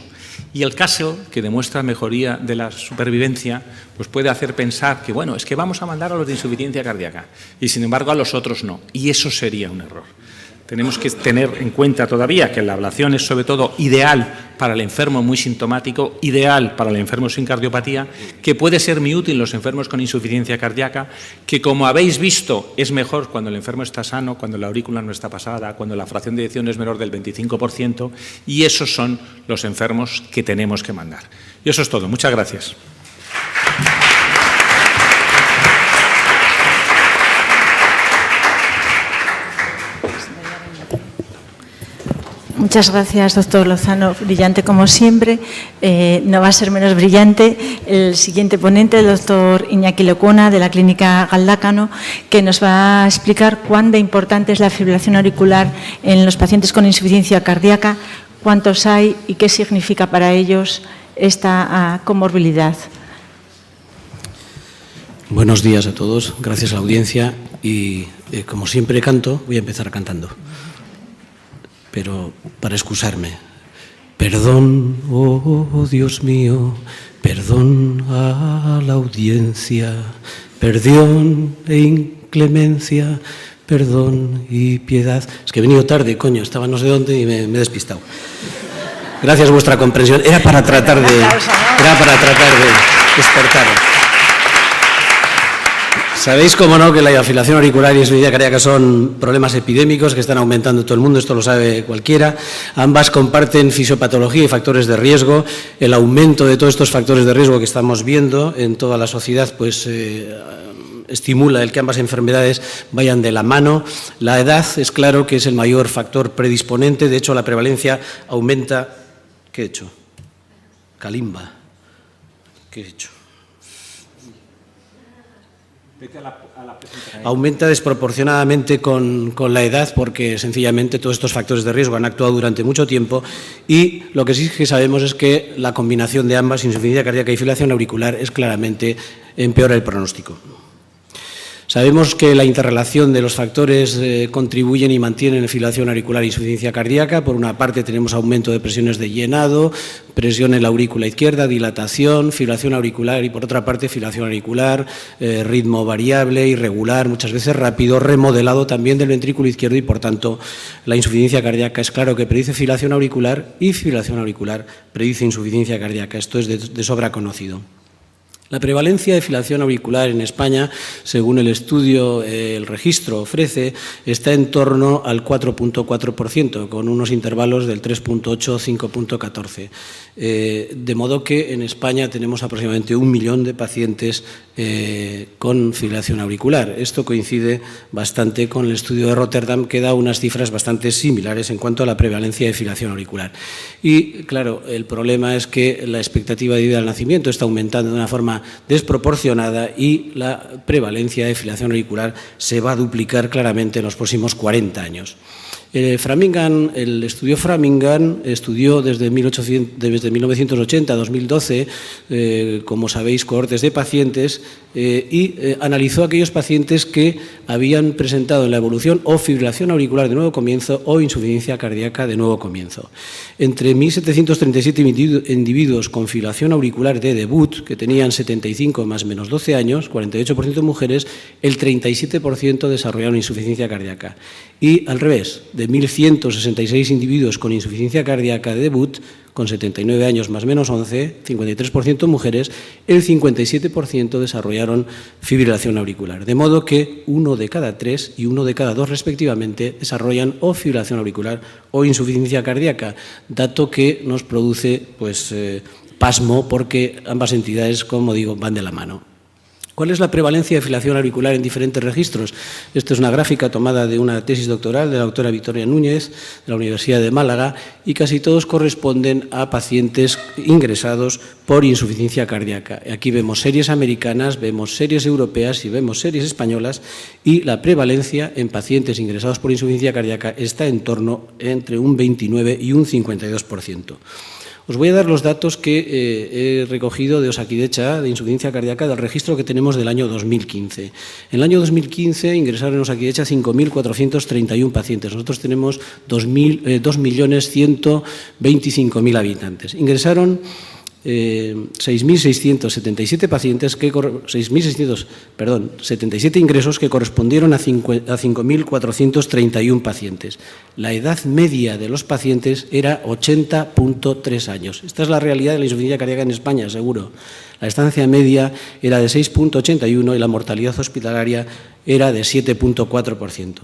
Y el CASL, que demuestra mejoría de la supervivencia, pues puede hacer pensar que, bueno, es que vamos a mandar a los de insuficiencia cardíaca y, sin embargo, a los otros no. Y eso sería un error. Tenemos que tener en cuenta todavía que la ablación es, sobre todo, ideal para el enfermo muy sintomático, ideal para el enfermo sin cardiopatía, que puede ser muy útil en los enfermos con insuficiencia cardíaca, que, como habéis visto, es mejor cuando el enfermo está sano, cuando la aurícula no está pasada, cuando la fracción de eyección es menor del 25%, y esos son los enfermos que tenemos que mandar. Y eso es todo. Muchas gracias. Muchas gracias, doctor Lozano. Brillante como siempre. No va a ser menos brillante el siguiente ponente, el doctor Iñaki Lecona, de la Clínica Galdácano, que nos va a explicar cuán de importante es la fibrilación auricular en los pacientes con insuficiencia cardíaca, cuántos hay y qué significa para ellos esta comorbilidad. Buenos días a todos. Gracias a la audiencia. Y como siempre canto, voy a empezar cantando. Pero para excusarme, perdón, oh Dios mío, perdón a la audiencia, perdón e inclemencia, perdón y piedad. Es que he venido tarde, coño, estaba no sé dónde y me he despistado. Gracias a vuestra comprensión. Era para tratar de despertaros. Sabéis, cómo no, que la fibrilación auricular y insuficiencia cardíaca son problemas epidémicos que están aumentando en todo el mundo, esto lo sabe cualquiera. Ambas comparten fisiopatología y factores de riesgo. El aumento de todos estos factores de riesgo que estamos viendo en toda la sociedad, pues estimula el que ambas enfermedades vayan de la mano. La edad es claro que es el mayor factor predisponente, de hecho la prevalencia aumenta. ¿Qué he hecho? Kalimba. ¿Qué he hecho? Aumenta desproporcionadamente con la edad porque sencillamente todos estos factores de riesgo han actuado durante mucho tiempo y lo que sí que sabemos es que la combinación de ambas, insuficiencia cardíaca y fibrilación auricular, es claramente empeora el pronóstico. Sabemos que la interrelación de los factores contribuyen y mantienen fibrilación auricular e insuficiencia cardíaca. Por una parte tenemos aumento de presiones de llenado, presión en la aurícula izquierda, dilatación, fibrilación auricular y por otra parte fibrilación auricular, ritmo variable, irregular, muchas veces rápido, remodelado también del ventrículo izquierdo y por tanto la insuficiencia cardíaca es claro que predice fibrilación auricular y fibrilación auricular predice insuficiencia cardíaca. Esto es de sobra conocido. La prevalencia de fibrilación auricular en España, según el estudio, el registro ofrece, está en torno al 4,4%, con unos intervalos del 3,8 a 5,14. De modo que en España tenemos aproximadamente 1 millón de pacientes con fibrilación auricular. Esto coincide bastante con el estudio de Rotterdam, que da unas cifras bastante similares en cuanto a la prevalencia de fibrilación auricular. Y, claro, el problema es que la expectativa de vida al nacimiento está aumentando de una forma desproporcionada y la prevalencia de fibrilación auricular se va a duplicar claramente en los próximos 40 años. El estudio Framingham estudió desde 1980 a 2012, como sabéis, cohortes de pacientes y analizó a aquellos pacientes que habían presentado en la evolución o fibrilación auricular de nuevo comienzo o insuficiencia cardíaca de nuevo comienzo. Entre 1.737 individuos con fibrilación auricular de debut, que tenían 75 más menos 12 años, 48% de mujeres, el 37% desarrollaron insuficiencia cardíaca. Y al revés, de 1.166 individuos con insuficiencia cardíaca de debut, con 79 años más o menos 11, 53% mujeres, el 57% desarrollaron fibrilación auricular. De modo que 1 de cada 3 y 1 de cada 2 respectivamente desarrollan o fibrilación auricular o insuficiencia cardíaca, dato que nos produce pasmo porque ambas entidades, como digo, van de la mano. ¿Cuál es la prevalencia de fibrilación auricular en diferentes registros? Esta es una gráfica tomada de una tesis doctoral de la doctora Victoria Núñez, de la Universidad de Málaga, y casi todos corresponden a pacientes ingresados por insuficiencia cardíaca. Aquí vemos series americanas, vemos series europeas y vemos series españolas, y la prevalencia en pacientes ingresados por insuficiencia cardíaca está en torno entre un 29 y un 52%. Os voy a dar los datos que he recogido de Osakidetza, de insuficiencia cardíaca, del registro que tenemos del año 2015. En el año 2015 ingresaron en Osakidetza 5.431 pacientes. Nosotros tenemos 2.125.000 habitantes. Ingresaron 6.677 pacientes, 77 ingresos que correspondieron a 5.431 pacientes. La edad media de los pacientes era 80.3 años. Esta es la realidad de la insuficiencia cardíaca en España, seguro. La estancia media era de 6.81 y la mortalidad hospitalaria era de 7.4%.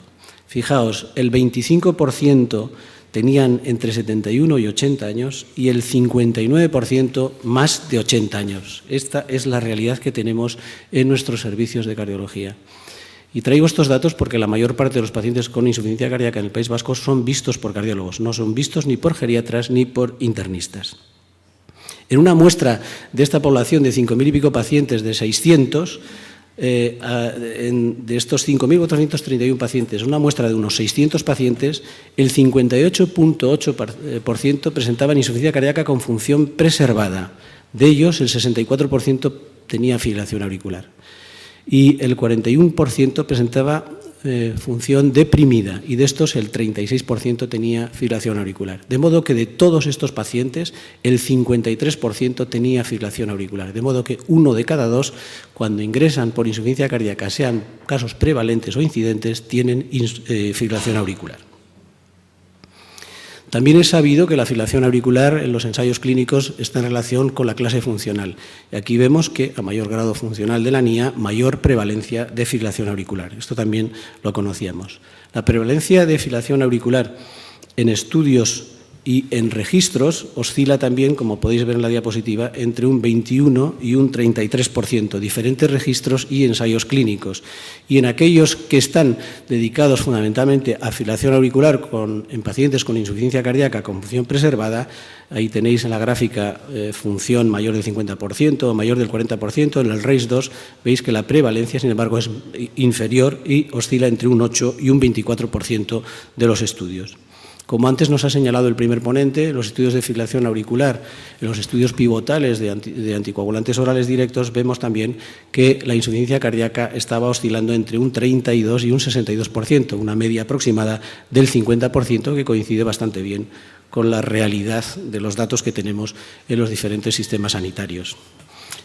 Fijaos, el 25% tenían entre 71 y 80 años y el 59% más de 80 años. Esta es la realidad que tenemos en nuestros servicios de cardiología. Y traigo estos datos porque la mayor parte de los pacientes con insuficiencia cardíaca en el País Vasco son vistos por cardiólogos, no son vistos ni por geriatras ni por internistas. En una muestra de esta población de 5.000 y pico pacientes de 600, de estos 5.431 pacientes, una muestra de unos 600 pacientes, el 58.8% presentaban insuficiencia cardíaca con función preservada. De ellos, el 64% tenía fibrilación auricular y el 41% presentaba función deprimida, y de estos el 36% tenía fibrilación auricular. De modo que de todos estos pacientes el 53% tenía fibrilación auricular. De modo que 1 de cada 2, cuando ingresan por insuficiencia cardíaca, sean casos prevalentes o incidentes, tienen fibrilación auricular. También es sabido que la fibrilación auricular en los ensayos clínicos está en relación con la clase funcional. Y aquí vemos que a mayor grado funcional de la NIA, mayor prevalencia de fibrilación auricular. Esto también lo conocíamos. La prevalencia de fibrilación auricular en estudios y en registros oscila también, como podéis ver en la diapositiva, entre un 21 y un 33%, diferentes registros y ensayos clínicos. Y en aquellos que están dedicados fundamentalmente a fibrilación auricular en pacientes con insuficiencia cardíaca con función preservada, ahí tenéis en la gráfica función mayor del 50% o mayor del 40%, en el RACE2 veis que la prevalencia, sin embargo, es inferior y oscila entre un 8 y un 24% de los estudios. Como antes nos ha señalado el primer ponente, los estudios de fibrilación auricular, en los estudios pivotales de anticoagulantes orales directos, vemos también que la insuficiencia cardíaca estaba oscilando entre un 32 y un 62%, una media aproximada del 50%, que coincide bastante bien con la realidad de los datos que tenemos en los diferentes sistemas sanitarios.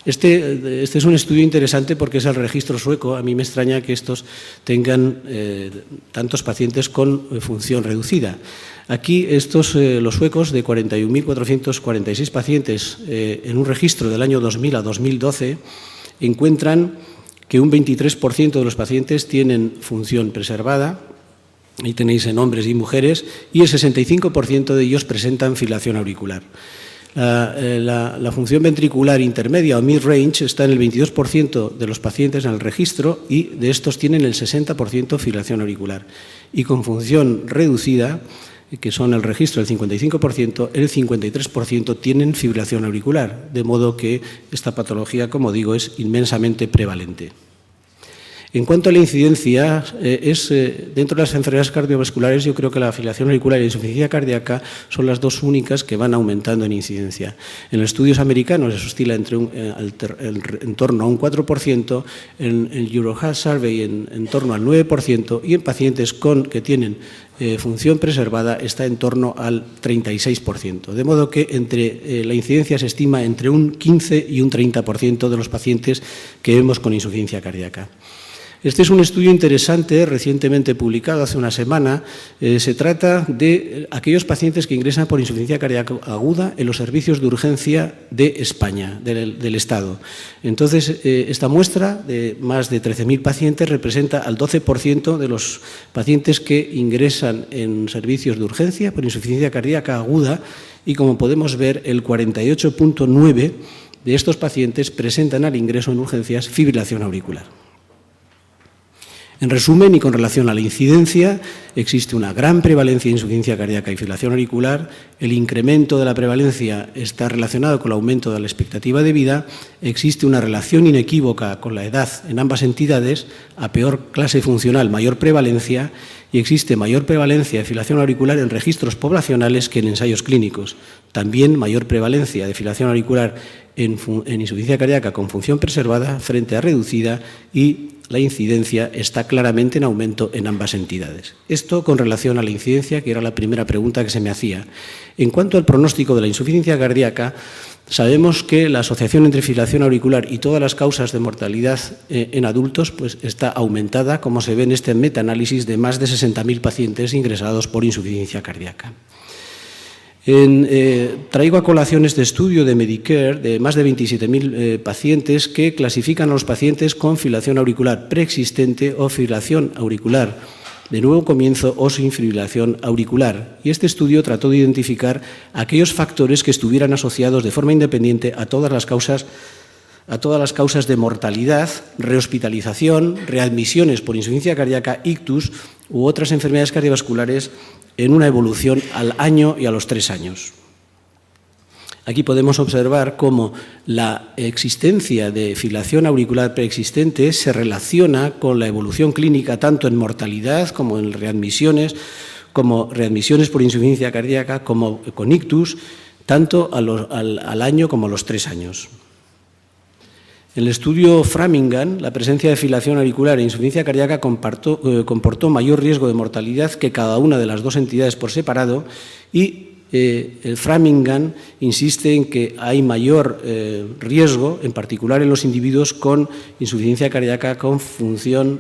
Este es un estudio interesante porque es el registro sueco. A mí me extraña que estos tengan tantos pacientes con función reducida. Aquí los suecos, de 41.446 pacientes en un registro del año 2000 a 2012, encuentran que un 23% de los pacientes tienen función preservada. Ahí tenéis en hombres y mujeres, y el 65% de ellos presentan fibrilación auricular. La función ventricular intermedia o mid-range está en el 22% de los pacientes en el registro, y de estos tienen el 60% fibrilación auricular. Y con función reducida, que son el registro del 55%, el 53% tienen fibrilación auricular, de modo que esta patología, como digo, es inmensamente prevalente. En cuanto a la incidencia, dentro de las enfermedades cardiovasculares, yo creo que la fibrilación auricular y la insuficiencia cardíaca son las dos únicas que van aumentando en incidencia. En los estudios americanos se oscila en torno a un 4%, en el Euroheart Survey en torno al 9%, y en pacientes que tienen función preservada está en torno al 36%. De modo que la incidencia se estima entre un 15 y un 30% de los pacientes que vemos con insuficiencia cardíaca. Este es un estudio interesante, recientemente publicado hace una semana. Se trata de aquellos pacientes que ingresan por insuficiencia cardíaca aguda en los servicios de urgencia de España, del Estado. Entonces, esta muestra de más de 13.000 pacientes representa al 12% de los pacientes que ingresan en servicios de urgencia por insuficiencia cardíaca aguda y, como podemos ver, el 48,9% de estos pacientes presentan al ingreso en urgencias fibrilación auricular. En resumen, y con relación a la incidencia, existe una gran prevalencia de insuficiencia cardíaca y fibrilación auricular. El incremento de la prevalencia está relacionado con el aumento de la expectativa de vida. Existe una relación inequívoca con la edad en ambas entidades. A peor clase funcional, mayor prevalencia. Y existe mayor prevalencia de fibrilación auricular en registros poblacionales que en ensayos clínicos. También mayor prevalencia de fibrilación auricular en insuficiencia cardíaca con función preservada frente a reducida, y la incidencia está claramente en aumento en ambas entidades. Esto con relación a la incidencia, que era la primera pregunta que se me hacía. En cuanto al pronóstico de la insuficiencia cardíaca, sabemos que la asociación entre fibrilación auricular y todas las causas de mortalidad en adultos pues está aumentada, como se ve en este metaanálisis de más de 60.000 pacientes ingresados por insuficiencia cardíaca. Traigo a colación este estudio de Medicare de más de 27.000 pacientes que clasifican a los pacientes con fibrilación auricular preexistente o fibrilación auricular de nuevo comienzo o sin fibrilación auricular. Y este estudio trató de identificar aquellos factores que estuvieran asociados de forma independiente a todas las causas de mortalidad, rehospitalización, readmisiones por insuficiencia cardíaca, ictus u otras enfermedades cardiovasculares en una evolución al año y a los 3 años. Aquí podemos observar cómo la existencia de fibrilación auricular preexistente se relaciona con la evolución clínica tanto en mortalidad como en readmisiones, por insuficiencia cardíaca, como con ictus, tanto al año como a los 3 años. En el estudio Framingham, la presencia de fibrilación auricular e insuficiencia cardíaca comportó mayor riesgo de mortalidad que cada una de las dos entidades por separado, y el Framingham insiste en que hay mayor riesgo, en particular en los individuos con insuficiencia cardíaca con fracción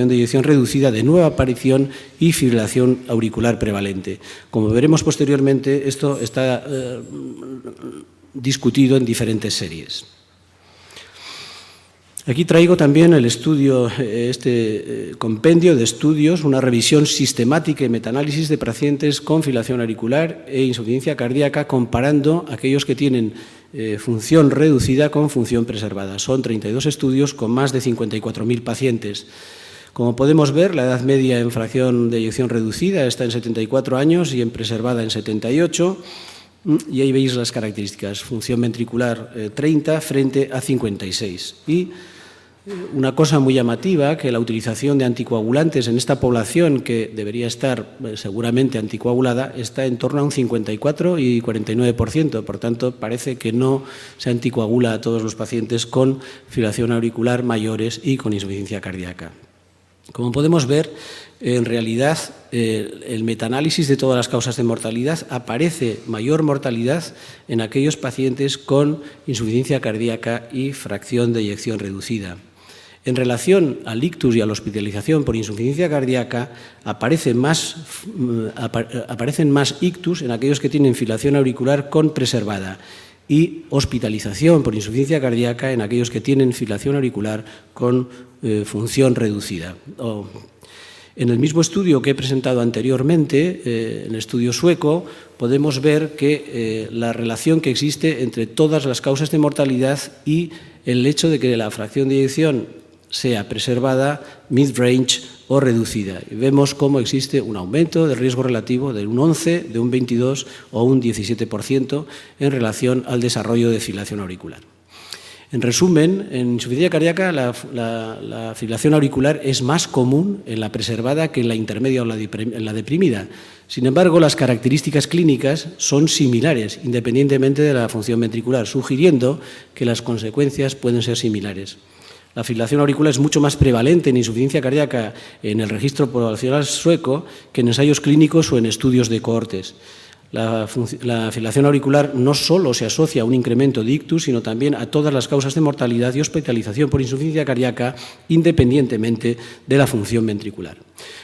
de eyección reducida de nueva aparición y fibrilación auricular prevalente. Como veremos posteriormente, esto está discutido en diferentes series. Aquí traigo también el estudio, compendio de estudios, una revisión sistemática y metaanálisis de pacientes con fibrilación auricular e insuficiencia cardíaca, comparando aquellos que tienen función reducida con función preservada. Son 32 estudios con más de 54.000 pacientes. Como podemos ver, la edad media en fracción de eyección reducida está en 74 años y en preservada en 78. Y ahí veis las características, función ventricular 30 frente a 56. Y una cosa muy llamativa, que la utilización de anticoagulantes en esta población, que debería estar seguramente anticoagulada, está en torno a un 54 y 49%. Por tanto, parece que no se anticoagula a todos los pacientes con fibrilación auricular mayores y con insuficiencia cardíaca. Como podemos ver, en realidad, el metaanálisis de todas las causas de mortalidad aparece mayor mortalidad en aquellos pacientes con insuficiencia cardíaca y fracción de eyección reducida. En relación al ictus y a la hospitalización por insuficiencia cardíaca, aparecen más ictus en aquellos que tienen fibrilación auricular con preservada y hospitalización por insuficiencia cardíaca en aquellos que tienen fibrilación auricular con función reducida. En el mismo estudio que he presentado anteriormente, en el estudio sueco, podemos ver que la relación que existe entre todas las causas de mortalidad y el hecho de que la fracción de eyección sea preservada, mid-range o reducida. Y vemos cómo existe un aumento del riesgo relativo de un 11, de un 22 o un 17% en relación al desarrollo de fibrilación auricular. En resumen, en insuficiencia cardíaca la fibrilación auricular es más común en la preservada que en la intermedia o en la deprimida. Sin embargo, las características clínicas son similares, independientemente de la función ventricular, sugiriendo que las consecuencias pueden ser similares. La fibrilación auricular es mucho más prevalente en insuficiencia cardíaca en el registro poblacional sueco que en ensayos clínicos o en estudios de cohortes. La fibrilación auricular no solo se asocia a un incremento de ictus, sino también a todas las causas de mortalidad y hospitalización por insuficiencia cardíaca, independientemente de la función ventricular.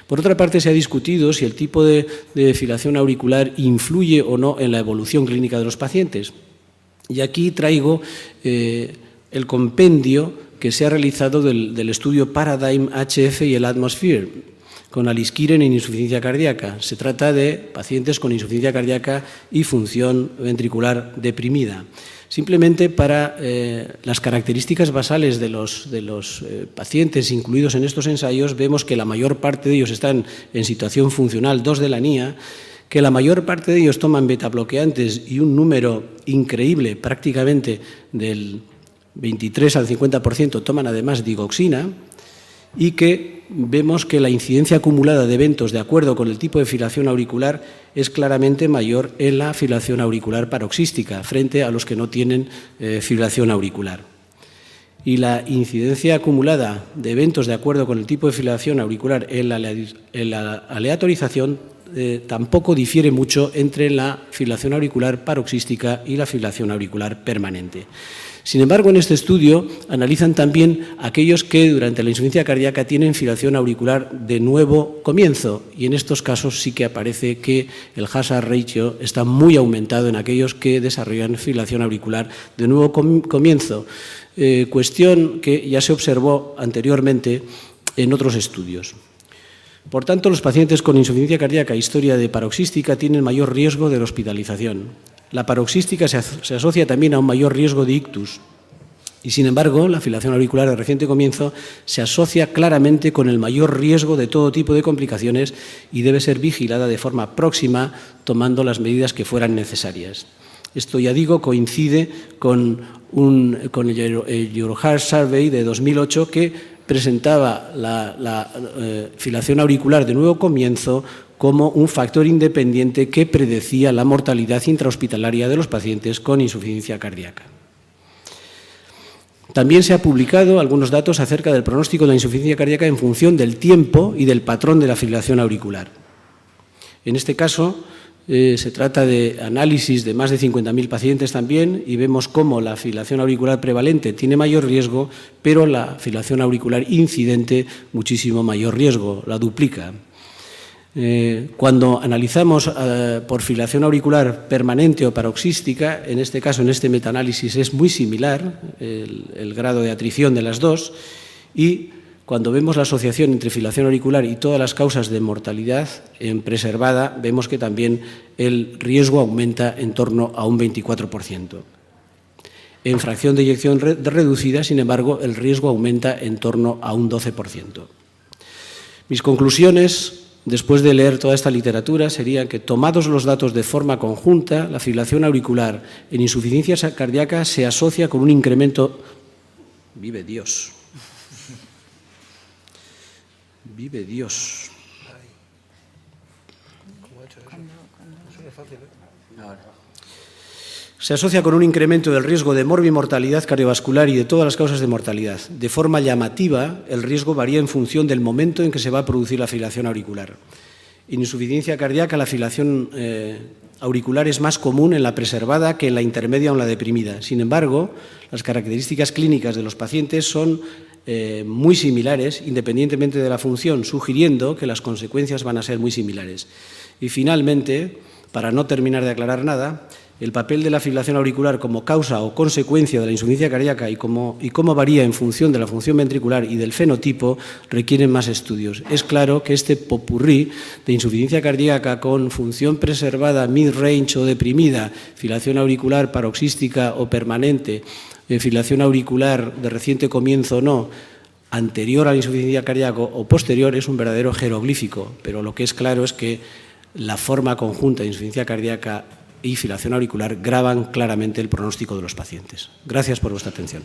Por otra parte, se ha discutido si el tipo de fibrilación auricular influye o no en la evolución clínica de los pacientes. Y aquí traigo el compendio que se ha realizado del estudio Paradigm HF y el Atmosphere, con Aliskiren en insuficiencia cardíaca. Se trata de pacientes con insuficiencia cardíaca y función ventricular deprimida. Simplemente para las características basales de los pacientes incluidos en estos ensayos, vemos que la mayor parte de ellos están en situación funcional 2 de la NIA, que la mayor parte de ellos toman betabloqueantes y un número increíble, prácticamente del 23 al 50%, toman además digoxina, y que vemos que la incidencia acumulada de eventos de acuerdo con el tipo de fibrilación auricular es claramente mayor en la fibrilación auricular paroxística frente a los que no tienen fibrilación auricular. Y la incidencia acumulada de eventos de acuerdo con el tipo de fibrilación auricular en la aleatorización tampoco difiere mucho entre la fibrilación auricular paroxística y la fibrilación auricular permanente. Sin embargo, en este estudio analizan también aquellos que durante la insuficiencia cardíaca tienen fibrilación auricular de nuevo comienzo, y en estos casos sí que aparece que el hazard ratio está muy aumentado en aquellos que desarrollan fibrilación auricular de nuevo comienzo, cuestión que ya se observó anteriormente en otros estudios. Por tanto, los pacientes con insuficiencia cardíaca e historia de paroxística tienen mayor riesgo de hospitalización. La paroxística se asocia también a un mayor riesgo de ictus y, sin embargo, la fibrilación auricular de reciente comienzo se asocia claramente con el mayor riesgo de todo tipo de complicaciones y debe ser vigilada de forma próxima, tomando las medidas que fueran necesarias. Esto, ya digo, coincide con el Euroheart Survey de 2008 que presentaba la fibrilación auricular de nuevo comienzo como un factor independiente que predecía la mortalidad intrahospitalaria de los pacientes con insuficiencia cardíaca. También se han publicado algunos datos acerca del pronóstico de la insuficiencia cardíaca en función del tiempo y del patrón de la fibrilación auricular. En este caso, se trata de análisis de más de 50.000 pacientes también, y vemos cómo la fibrilación auricular prevalente tiene mayor riesgo, pero la fibrilación auricular incidente muchísimo mayor riesgo, la duplica. Cuando analizamos por fibrilación auricular permanente o paroxística, en este caso, en este metaanálisis, es muy similar el grado de atrición de las dos, y cuando vemos la asociación entre fibrilación auricular y todas las causas de mortalidad en preservada, vemos que también el riesgo aumenta en torno a un 24%. En fracción de eyección reducida, sin embargo, el riesgo aumenta en torno a un 12%. Mis conclusiones, después de leer toda esta literatura, serían que, tomados los datos de forma conjunta, la fibrilación auricular en insuficiencia cardíaca se asocia con un incremento... ¡Vive Dios! ¡Vive Dios! Se asocia con un incremento del riesgo de morbimortalidad cardiovascular y de todas las causas de mortalidad. De forma llamativa, el riesgo varía en función del momento en que se va a producir la fibrilación auricular. En insuficiencia cardíaca, la fibrilación auricular es más común en la preservada que en la intermedia o en la deprimida. Sin embargo, las características clínicas de los pacientes son muy similares, independientemente de la función, sugiriendo que las consecuencias van a ser muy similares. Y finalmente, para no terminar de aclarar nada, el papel de la fibrilación auricular como causa o consecuencia de la insuficiencia cardíaca y cómo varía en función de la función ventricular y del fenotipo requieren más estudios. Es claro que este popurrí de insuficiencia cardíaca con función preservada, mid-range o deprimida, fibrilación auricular paroxística o permanente, fibrilación auricular de reciente comienzo o no, anterior a la insuficiencia cardíaca o posterior, es un verdadero jeroglífico, pero lo que es claro es que la forma conjunta de insuficiencia cardíaca y fibrilación auricular gravan claramente el pronóstico de los pacientes. Gracias por vuestra atención.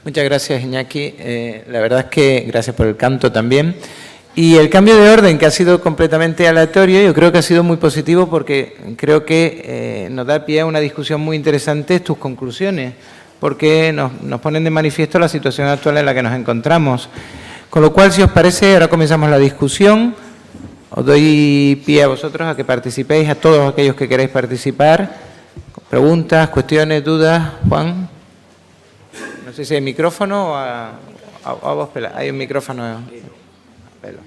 Muchas gracias, Iñaki. La verdad es que gracias por el canto también. Y el cambio de orden, que ha sido completamente aleatorio, yo creo que ha sido muy positivo porque creo que nos da pie a una discusión muy interesante tus conclusiones, porque nos ponen de manifiesto la situación actual en la que nos encontramos. Con lo cual, si os parece, ahora comenzamos la discusión. Os doy pie a vosotros a que participéis, a todos aquellos que queráis participar. Preguntas, cuestiones, dudas. Juan. No sé si hay micrófono o a vos, Pela. Hay un micrófono. Apelo.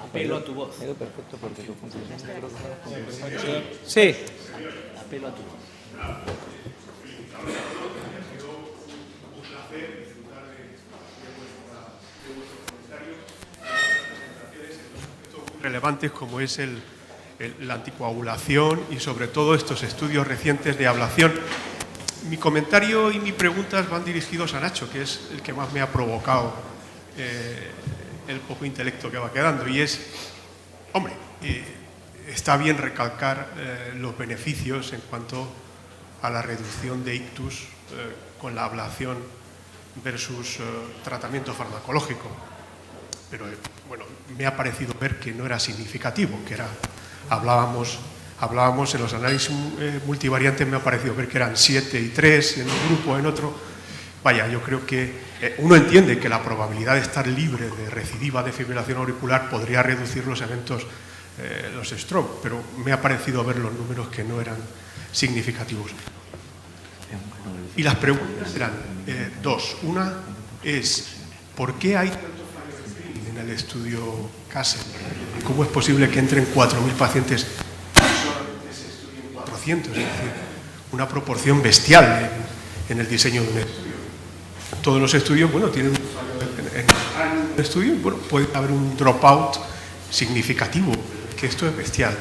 Apelo a tu voz. Perfecto, porque tu función. Sí. Apelo a tu voz. Relevantes como es la anticoagulación y sobre todo estos estudios recientes de ablación. Mi comentario y mis preguntas van dirigidos a Nacho, que es el que más me ha provocado el poco intelecto que va quedando, y es, hombre, está bien recalcar los beneficios en cuanto a la reducción de ictus con la ablación versus tratamiento farmacológico, pero bueno, me ha parecido ver que no era significativo, que era, hablábamos en los análisis multivariantes, me ha parecido ver que eran 7 y 3 en un grupo, en otro. Vaya, yo creo que uno entiende que la probabilidad de estar libre de recidiva de fibrilación auricular podría reducir los eventos, los stroke, pero me ha parecido ver los números que no eran significativos. Y las preguntas eran dos. Una es, ¿por qué hay tanto fallo en el estudio CASE? ¿Cómo es posible que entren 4.000 pacientes y solamente se estudien 400? Es decir, una proporción bestial en el diseño de un estudio. Todos los estudios, bueno, tienen un fallo en el estudio, bueno, puede haber un dropout significativo, que esto es bestial.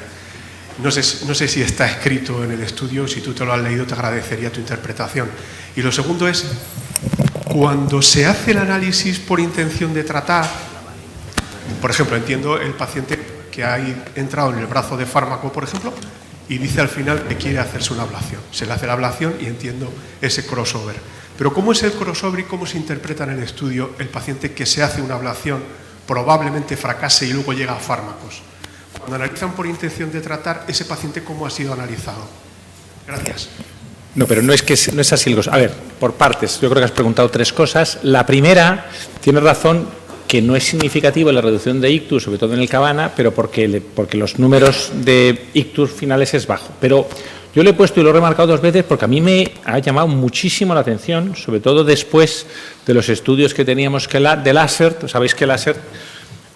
No sé si está escrito en el estudio, si tú te lo has leído te agradecería tu interpretación. Y lo segundo es, cuando se hace el análisis por intención de tratar, por ejemplo, entiendo el paciente que ha entrado en el brazo de fármaco, por ejemplo, y dice al final que quiere hacerse una ablación. Se le hace la ablación y entiendo ese crossover. Pero ¿cómo es el crossover y cómo se interpreta en el estudio el paciente que se hace una ablación, probablemente fracase y luego llega a fármacos? Cuando analizan por intención de tratar, ese paciente, ¿cómo ha sido analizado? Gracias. No, pero no es así. A ver, por partes. Yo creo que has preguntado tres cosas. La primera, tienes razón, que no es significativo la reducción de ictus, sobre todo en el Cabana, pero porque los números de ictus finales es bajo. Pero yo lo he puesto y lo he remarcado 2 veces porque a mí me ha llamado muchísimo la atención, sobre todo después de los estudios que teníamos de LASERT. Sabéis que LASERT,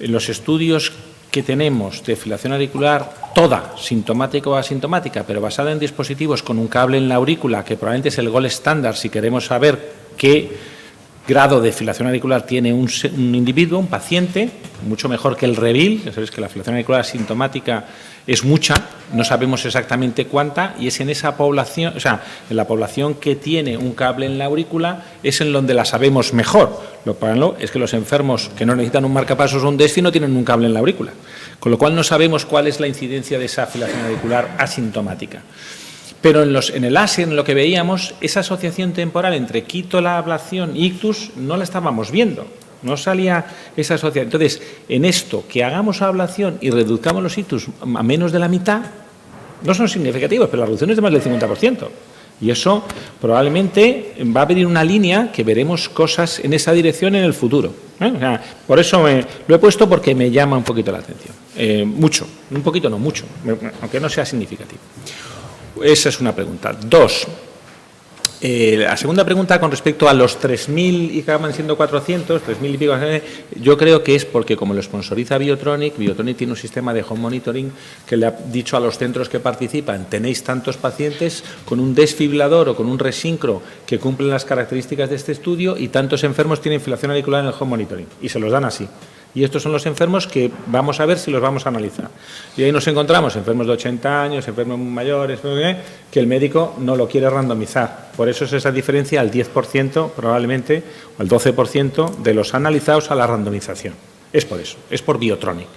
en los estudios que tenemos de fibrilación auricular, toda, sintomática o asintomática, pero basada en dispositivos con un cable en la aurícula, que probablemente es el gold estándar si queremos saber qué grado de fibrilación auricular tiene un individuo, un paciente, mucho mejor que el REVIL. Ya sabéis que la fibrilación auricular asintomática es mucha, no sabemos exactamente cuánta, y es en esa población, o sea, en la población que tiene un cable en la aurícula, es en donde la sabemos mejor. Lo malo es que los enfermos que no necesitan un marcapasos o un DESFI no tienen un cable en la aurícula, con lo cual no sabemos cuál es la incidencia de esa fibrilación auricular asintomática. Pero en el ASE, en lo que veíamos, esa asociación temporal entre quito la ablación y ictus no la estábamos viendo. No salía esa asociación. Entonces, en esto, que hagamos ablación y reduzcamos los ictus a menos de la mitad, no son significativos, pero la reducción es de más del 50%. Y eso probablemente va a venir una línea que veremos cosas en esa dirección en el futuro. O sea, por eso lo he puesto, porque me llama un poquito la atención. Mucho, un poquito no, mucho, aunque no sea significativo. Esa es una pregunta. 2. La segunda pregunta con respecto a los 3.000 y que acaban siendo 400, 3.000 y pico, yo creo que es porque como lo sponsoriza Biotronic tiene un sistema de home monitoring que le ha dicho a los centros que participan: tenéis tantos pacientes con un desfibrilador o con un resincro que cumplen las características de este estudio y tantos enfermos tienen fibrilación auricular en el home monitoring, y se los dan así. Y estos son los enfermos que vamos a ver si los vamos a analizar. Y ahí nos encontramos enfermos de 80 años, enfermos mayores, que el médico no lo quiere randomizar. Por eso es esa diferencia al 10% probablemente, o al 12% de los analizados a la randomización. Es por eso, es por Biotronic.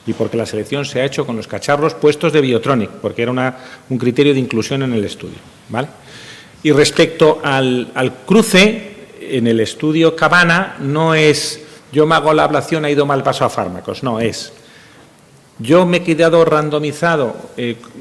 Y porque la selección se ha hecho con los cacharros puestos de Biotronic, porque era un criterio de inclusión en el estudio, ¿vale? Y respecto al cruce, en el estudio Cabana no es: yo me hago la ablación, ha ido mal paso a fármacos. No, es Yo me he quedado randomizado.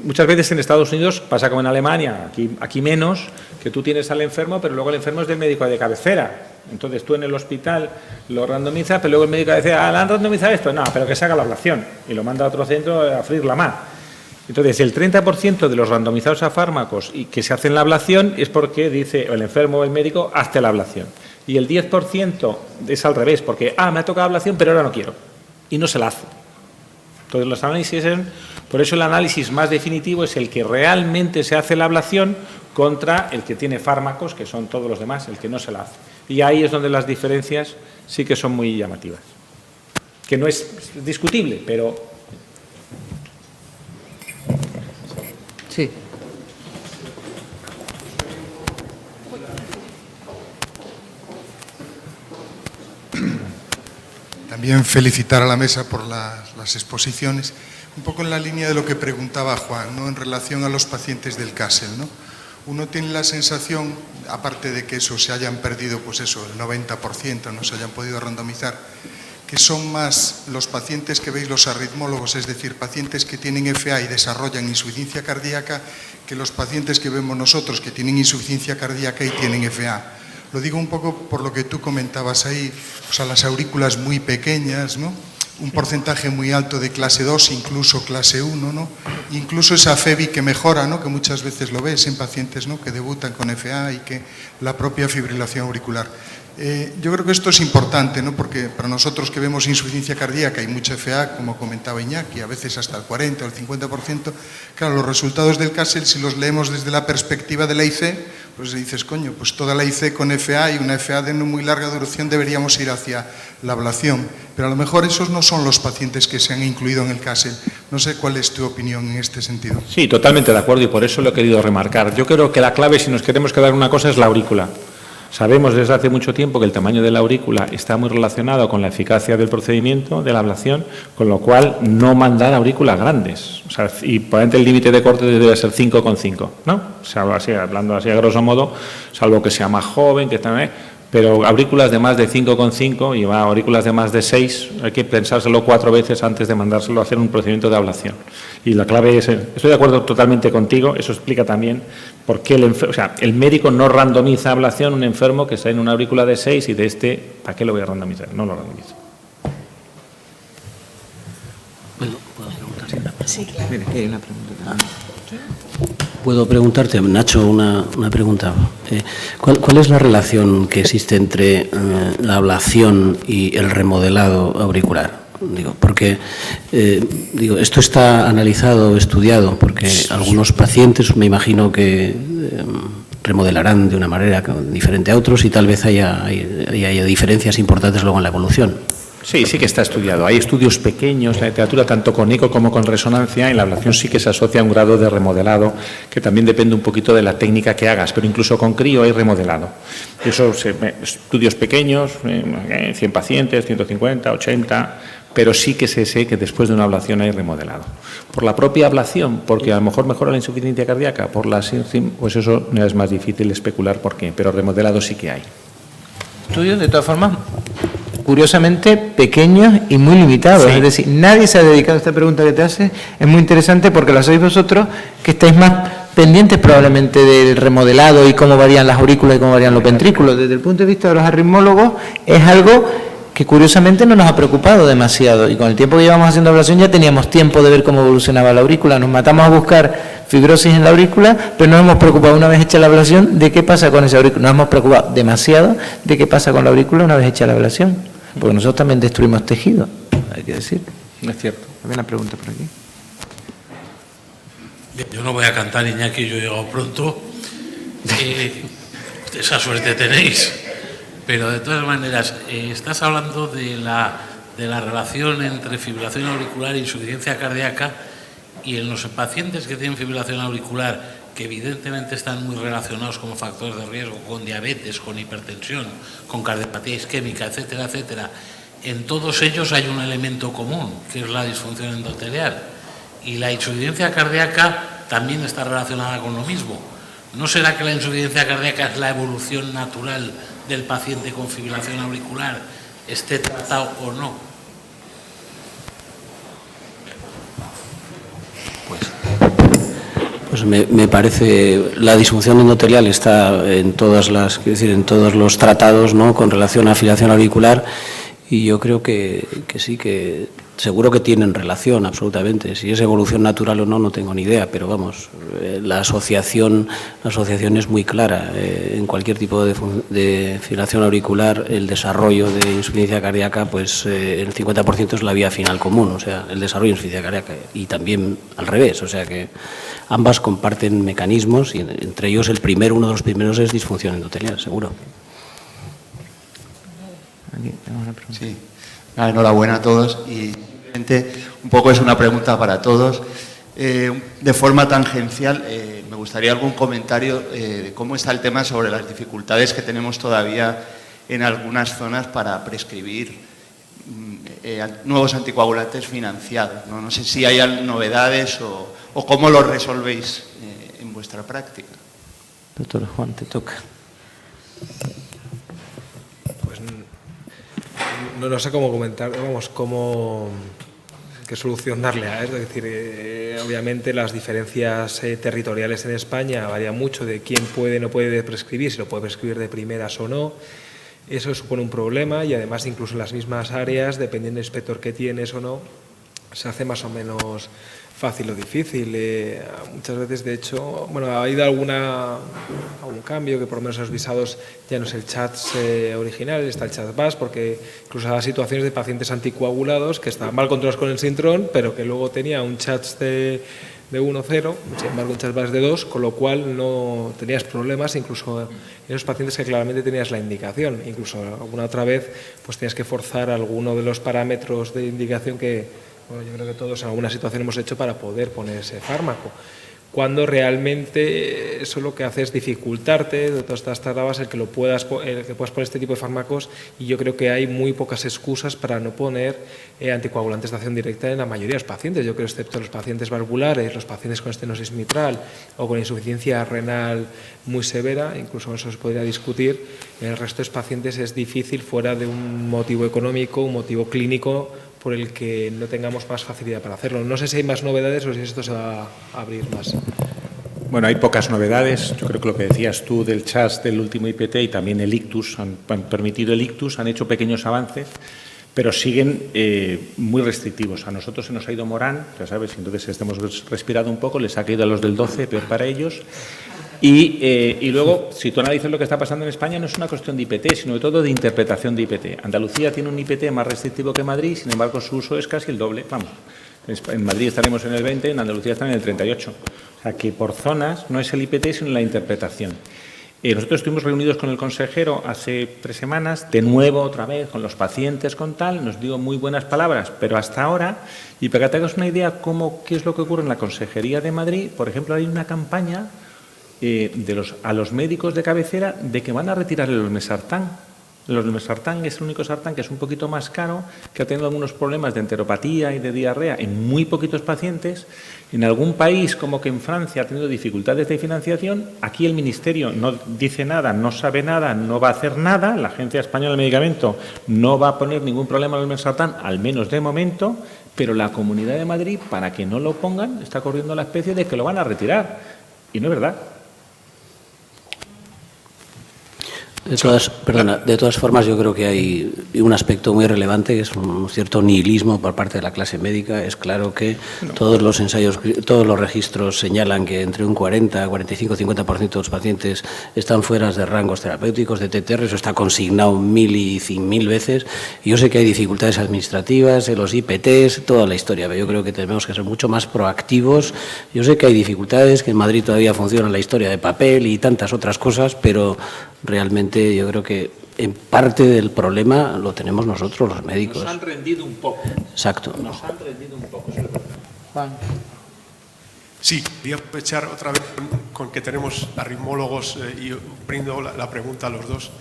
Muchas veces en Estados Unidos pasa como en Alemania, aquí menos, que tú tienes al enfermo, pero luego el enfermo es del médico de cabecera. Entonces tú en el hospital lo randomizas, pero luego el médico dice, ¿le han randomizado esto? No, pero que se haga la ablación. Y lo manda a otro centro a freír la mar. Entonces el 30% de los randomizados a fármacos y que se hacen la ablación es porque dice el enfermo o el médico, hazte la ablación. Y el 10% es al revés, porque, me ha tocado ablación, pero ahora no quiero. Y no se la hace. Entonces los análisis, por eso el análisis más definitivo es el que realmente se hace la ablación contra el que tiene fármacos, que son todos los demás, el que no se la hace. Y ahí es donde las diferencias sí que son muy llamativas. Que no es discutible, pero... Sí. También felicitar a la mesa por las exposiciones, un poco en la línea de lo que preguntaba Juan, ¿no?, en relación a los pacientes del Kassel, ¿no? Uno tiene la sensación, aparte de que eso se hayan perdido, pues eso, el 90%, no se hayan podido randomizar, que son más los pacientes que veis los arritmólogos, es decir, pacientes que tienen FA y desarrollan insuficiencia cardíaca, que los pacientes que vemos nosotros que tienen insuficiencia cardíaca y tienen FA. Lo digo un poco por lo que tú comentabas ahí, o sea, las aurículas muy pequeñas, ¿no? Un porcentaje muy alto de clase 2, incluso clase 1, ¿no? Incluso esa FEBI que mejora, ¿no?, que muchas veces lo ves en pacientes, ¿no?, que debutan con FA y que la propia fibrilación auricular. Yo creo que esto es importante, ¿no?, porque para nosotros que vemos insuficiencia cardíaca y mucha FA, como comentaba Iñaki, a veces hasta el 40 o el 50%, claro, los resultados del Kassel, si los leemos desde la perspectiva de la IC, pues dices, coño, pues toda la IC con FA y una FA de no muy larga duración deberíamos ir hacia la ablación, pero a lo mejor esos no son los pacientes que se han incluido en el Kassel. No sé cuál es tu opinión en este sentido. Sí, totalmente de acuerdo y por eso lo he querido remarcar. Yo creo que la clave, si nos queremos quedar una cosa, es la aurícula. Sabemos desde hace mucho tiempo que el tamaño de la aurícula está muy relacionado con la eficacia del procedimiento, de la ablación, con lo cual no mandar aurículas grandes. O sea, y probablemente el límite de corte debe ser 5,5, ¿no? O sea, hablando así a grosso modo, salvo que sea más joven, que también... Pero aurículas de más de 5,5 y aurículas de más de 6, hay que pensárselo 4 veces antes de mandárselo a hacer un procedimiento de ablación. Y la clave es, estoy de acuerdo totalmente contigo, eso explica también por qué el médico no randomiza ablación a un enfermo que está en una aurícula de 6 y de ¿para qué lo voy a randomizar? No lo randomiza. Bueno, ¿puedo preguntar? Sí, claro. Mira, aquí hay una pregunta. Puedo preguntarte, Nacho, una pregunta. ¿Cuál es la relación que existe entre la ablación y el remodelado auricular? Porque esto está analizado, estudiado, porque algunos pacientes me imagino que remodelarán de una manera diferente a otros y tal vez haya diferencias importantes luego en la evolución. Sí, sí que está estudiado. Hay estudios pequeños en la literatura, tanto con eco como con resonancia. En la ablación sí que se asocia a un grado de remodelado, que también depende un poquito de la técnica que hagas, pero incluso con crío hay remodelado. Eso, estudios pequeños, 100 pacientes, 150, 80, pero sí que se sé que después de una ablación hay remodelado. Por la propia ablación, porque a lo mejor mejora la insuficiencia cardíaca, por la pues eso no es más difícil especular por qué, pero remodelado sí que hay. Estudios, de todas formas, curiosamente pequeños y muy limitados. Sí. Es decir, nadie se ha dedicado a esta pregunta que te hace. Es muy interesante porque lo hacéis vosotros, que estáis más pendientes probablemente del remodelado y cómo varían las aurículas y cómo varían los ventrículos. Desde el punto de vista de los arritmólogos, es algo que curiosamente no nos ha preocupado demasiado. Y con el tiempo que llevamos haciendo ablación ya teníamos tiempo de ver cómo evolucionaba la aurícula. Nos matamos a buscar fibrosis en la aurícula, pero no nos hemos preocupado una vez hecha la ablación de qué pasa con esa aurícula. Nos hemos preocupado demasiado de qué pasa con la aurícula una vez hecha la ablación, porque nosotros también destruimos tejido, hay que decir. Es cierto. Hay una pregunta por aquí. Bien, yo no voy a cantar, Iñaki, yo he llegado pronto. Esa suerte tenéis. Pero de todas maneras, estás hablando de la relación entre fibrilación auricular e insuficiencia cardíaca, y en los pacientes que tienen fibrilación auricular, que evidentemente están muy relacionados como factores de riesgo con diabetes, con hipertensión, con cardiopatía isquémica, etcétera, etcétera, en todos ellos hay un elemento común, que es la disfunción endotelial. Y la insuficiencia cardíaca también está relacionada con lo mismo. ¿No será que la insuficiencia cardíaca es la evolución natural del paciente con fibrilación auricular, esté tratado o no? Pues me parece, la disfunción endotelial está en todos los tratados, ¿no?, con relación a filación auricular, y yo creo que sí, que seguro que tienen relación, absolutamente. Si es evolución natural o no, no tengo ni idea, pero vamos, la asociación es muy clara. En cualquier tipo de filación auricular, el desarrollo de insuficiencia cardíaca, pues el 50% es la vía final común, o sea, el desarrollo de insuficiencia cardíaca, y también al revés, o sea que ambas comparten mecanismos, y entre ellos uno de los primeros es disfunción endotelial, seguro. Sí, enhorabuena a todos, y un poco es una pregunta para todos. De forma tangencial, me gustaría algún comentario de cómo está el tema sobre las dificultades que tenemos todavía en algunas zonas para prescribir nuevos anticoagulantes financiados. No sé si hay novedades o cómo lo resolvéis en vuestra práctica. Doctor Juan, te toca. Pues no sé cómo comentar, qué solución darle a eso. Es decir, obviamente las diferencias territoriales en España varían mucho de quién puede o no puede prescribir, si lo puede prescribir de primeras o no. Eso supone un problema, y además incluso en las mismas áreas, dependiendo del inspector que tienes o no, se hace más o menos fácil o difícil. Muchas veces, de hecho, ha habido algún cambio, que por lo menos los visados ya no es el CHATS original, está el CHATS VAS, porque incluso había situaciones de pacientes anticoagulados que estaban mal controlados con el Sintrón, pero que luego tenía un CHATS de 1,0, sin embargo un CHATS VAS de 2, con lo cual no tenías problemas, incluso en esos pacientes que claramente tenías la indicación. Incluso alguna otra vez pues tenías que forzar alguno de los parámetros de indicación que yo creo que todos en alguna situación hemos hecho para poder poner ese fármaco, cuando realmente eso lo que hace es dificultarte de todas estas trabas el que puedas poner este tipo de fármacos, y yo creo que hay muy pocas excusas para no poner anticoagulantes de acción directa en la mayoría de los pacientes. Yo creo, excepto los pacientes valvulares, los pacientes con estenosis mitral o con insuficiencia renal muy severa, incluso eso se podría discutir, en el resto de los pacientes es difícil, fuera de un motivo económico, un motivo clínico, por el que no tengamos más facilidad para hacerlo. No sé si hay más novedades o si esto se va a abrir más. Bueno, hay pocas novedades. Yo creo que lo que decías tú del CHAS del último IPT y también el ictus, han permitido el ictus, han hecho pequeños avances, pero siguen muy restrictivos. A nosotros se nos ha ido Morán, ya sabes, entonces hemos respirado un poco, les ha caído a los del 12, peor para ellos. Y luego, si tú analizas lo que está pasando en España, no es una cuestión de IPT, sino de todo de interpretación de IPT. Andalucía tiene un IPT más restrictivo que Madrid, sin embargo su uso es casi el doble. Vamos, en Madrid estaremos en el 20, en Andalucía están en el 38. O sea que por zonas no es el IPT, sino la interpretación. Nosotros estuvimos reunidos con el consejero hace 3 semanas, de nuevo, otra vez, con los pacientes, con tal, nos dio muy buenas palabras, pero hasta ahora, y para que te hagas una idea qué es lo que ocurre en la Consejería de Madrid, por ejemplo, hay una campaña a los médicos de cabecera de que van a retirar el olmesartán. El olmesartán es el único sartán que es un poquito más caro, que ha tenido algunos problemas de enteropatía y de diarrea en muy poquitos pacientes. En algún país, como que en Francia, ha tenido dificultades de financiación. Aquí el Ministerio no dice nada, no sabe nada, no va a hacer nada. La Agencia Española del Medicamento no va a poner ningún problema al olmesartán, al menos de momento, pero la Comunidad de Madrid, para que no lo pongan, está corriendo la especie de que lo van a retirar. Y no es verdad. De todas formas, yo creo que hay un aspecto muy relevante, que es un cierto nihilismo por parte de la clase médica. Es claro que todos los ensayos, todos los registros señalan que entre un 40, 45, 50% de los pacientes están fuera de rangos terapéuticos de TTR. Eso está consignado 1000 y 100.000 veces. Y yo sé que hay dificultades administrativas, en los IPTs, toda la historia, pero yo creo que tenemos que ser mucho más proactivos. Yo sé que hay dificultades, que en Madrid todavía funciona la historia de papel y tantas otras cosas, pero realmente yo creo que en parte del problema lo tenemos nosotros, los médicos. Nos han rendido un poco. Exacto. Nos han rendido un poco. Juan. Sí, voy a aprovechar otra vez con que tenemos arritmólogos y brindo la pregunta a los dos.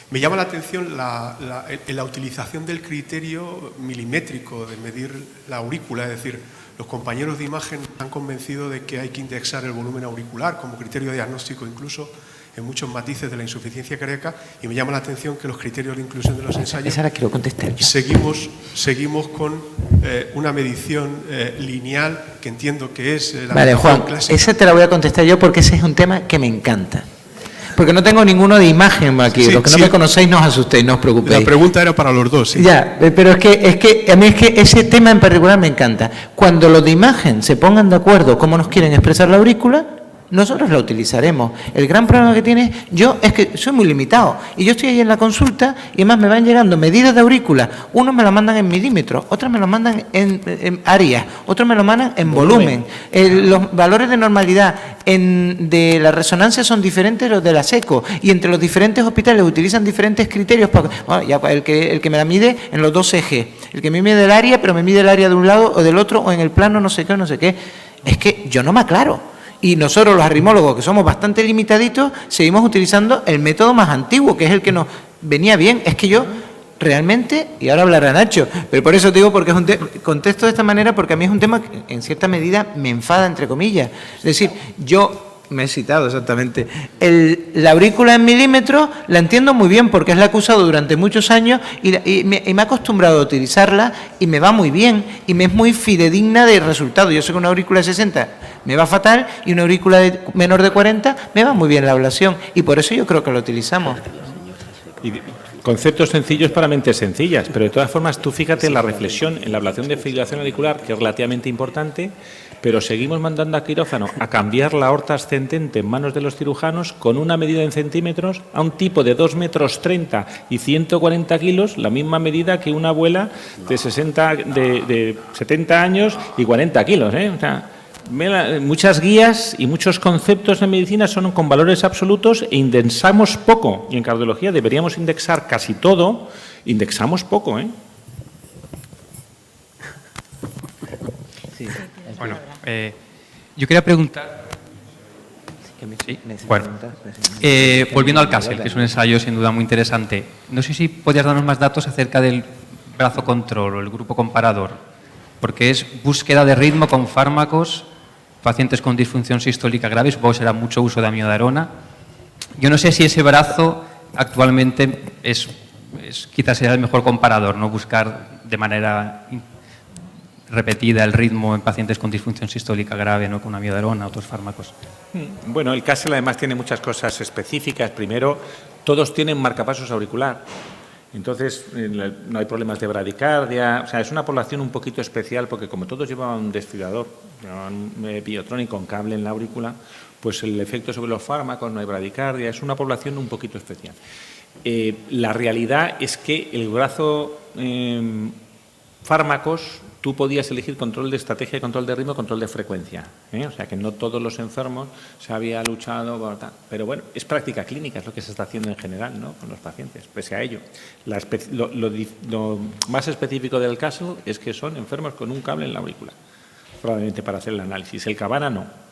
Me llama la atención la utilización del criterio milimétrico de medir la aurícula, es decir, los compañeros de imagen han convencido de que hay que indexar el volumen auricular como criterio diagnóstico incluso. en muchos matices de la insuficiencia cardíaca, y me llama la atención que los criterios de inclusión de los ensayos Esa la quiero contestar yo. seguimos con una medición lineal que entiendo que es la Vale, medición Juan, clásica. esa te la voy a contestar yo porque ese es un tema que me encanta. Porque no tengo ninguno de imagen aquí. Sí, Los que no sí. me conocéis, no os asustéis, no os preocupéis. La pregunta era para los dos, sí. Ya, pero es que a mí es que ese tema en particular me encanta. Cuando los de imagen se pongan de acuerdo cómo nos quieren expresar la aurícula, nosotros la utilizaremos. El gran problema que tiene yo es que soy muy limitado. Y yo estoy ahí en la consulta y además me van llegando medidas de aurícula. Unos me lo mandan en milímetros, otros me lo mandan en áreas, otros me lo mandan en volumen. Los valores de normalidad de la resonancia son diferentes de los de la SECO. Y entre los diferentes hospitales utilizan diferentes criterios. Bueno, ya el que me la mide en los dos ejes. El que me mide el área, pero me mide el área de un lado o del otro, o en el plano no sé qué o no sé qué. Es que yo no me aclaro. Y nosotros, los arritmólogos, que somos bastante limitaditos, seguimos utilizando el método más antiguo, que es el que nos venía bien. Es que yo realmente, y ahora hablará Nacho, pero por eso te digo, porque contesto de esta manera, porque a mí es un tema que en cierta medida me enfada, entre comillas. Es decir, yo me he citado exactamente. La aurícula en milímetros la entiendo muy bien porque es la que he usado durante muchos años y me he acostumbrado a utilizarla y me va muy bien y me es muy fidedigna de resultado. Yo sé que una aurícula de 60 me va fatal y una aurícula menor de 40 me va muy bien la ablación y por eso yo creo que lo utilizamos. Y conceptos sencillos para mentes sencillas, pero de todas formas tú fíjate en la reflexión, en la ablación de fibrilación auricular, que es relativamente importante, pero seguimos mandando a quirófano a cambiar la aorta ascendente en manos de los cirujanos con una medida en centímetros a un tipo de 2,30 metros y 140 kilos, la misma medida que una abuela de 70 años y 40 kilos. O sea, muchas guías y muchos conceptos en medicina son con valores absolutos e indexamos poco. Y en cardiología deberíamos indexar casi todo, indexamos poco, Sí. Bueno, yo quería preguntar... Sí, bueno, volviendo al CASEL, que es un ensayo sin duda muy interesante, no sé si podrías darnos más datos acerca del brazo control o el grupo comparador, porque es búsqueda de ritmo con fármacos, pacientes con disfunción sistólica grave, supongo que será mucho uso de amiodarona. Yo no sé si ese brazo actualmente quizás sea el mejor comparador, no buscar de manera repetida el ritmo en pacientes con disfunción sistólica grave, no con amiodarona, otros fármacos. Bueno, el CASEL además tiene muchas cosas específicas. Primero, todos tienen marcapasos auricular. Entonces, no hay problemas de bradicardia. O sea, es una población un poquito especial porque como todos llevaban un desfibrilador, un biotrónico con cable en la aurícula, pues el efecto sobre los fármacos, no hay bradicardia. Es una población un poquito especial. La realidad es que el brazo fármacos, tú podías elegir control de estrategia, control de ritmo, control de frecuencia. O sea, que no todos los enfermos se había luchado por tal. Pero bueno, es práctica clínica, es lo que se está haciendo en general, ¿no?, con los pacientes. Pese a ello, lo más específico del caso es que son enfermos con un cable en la aurícula, probablemente para hacer el análisis. El Cabana no.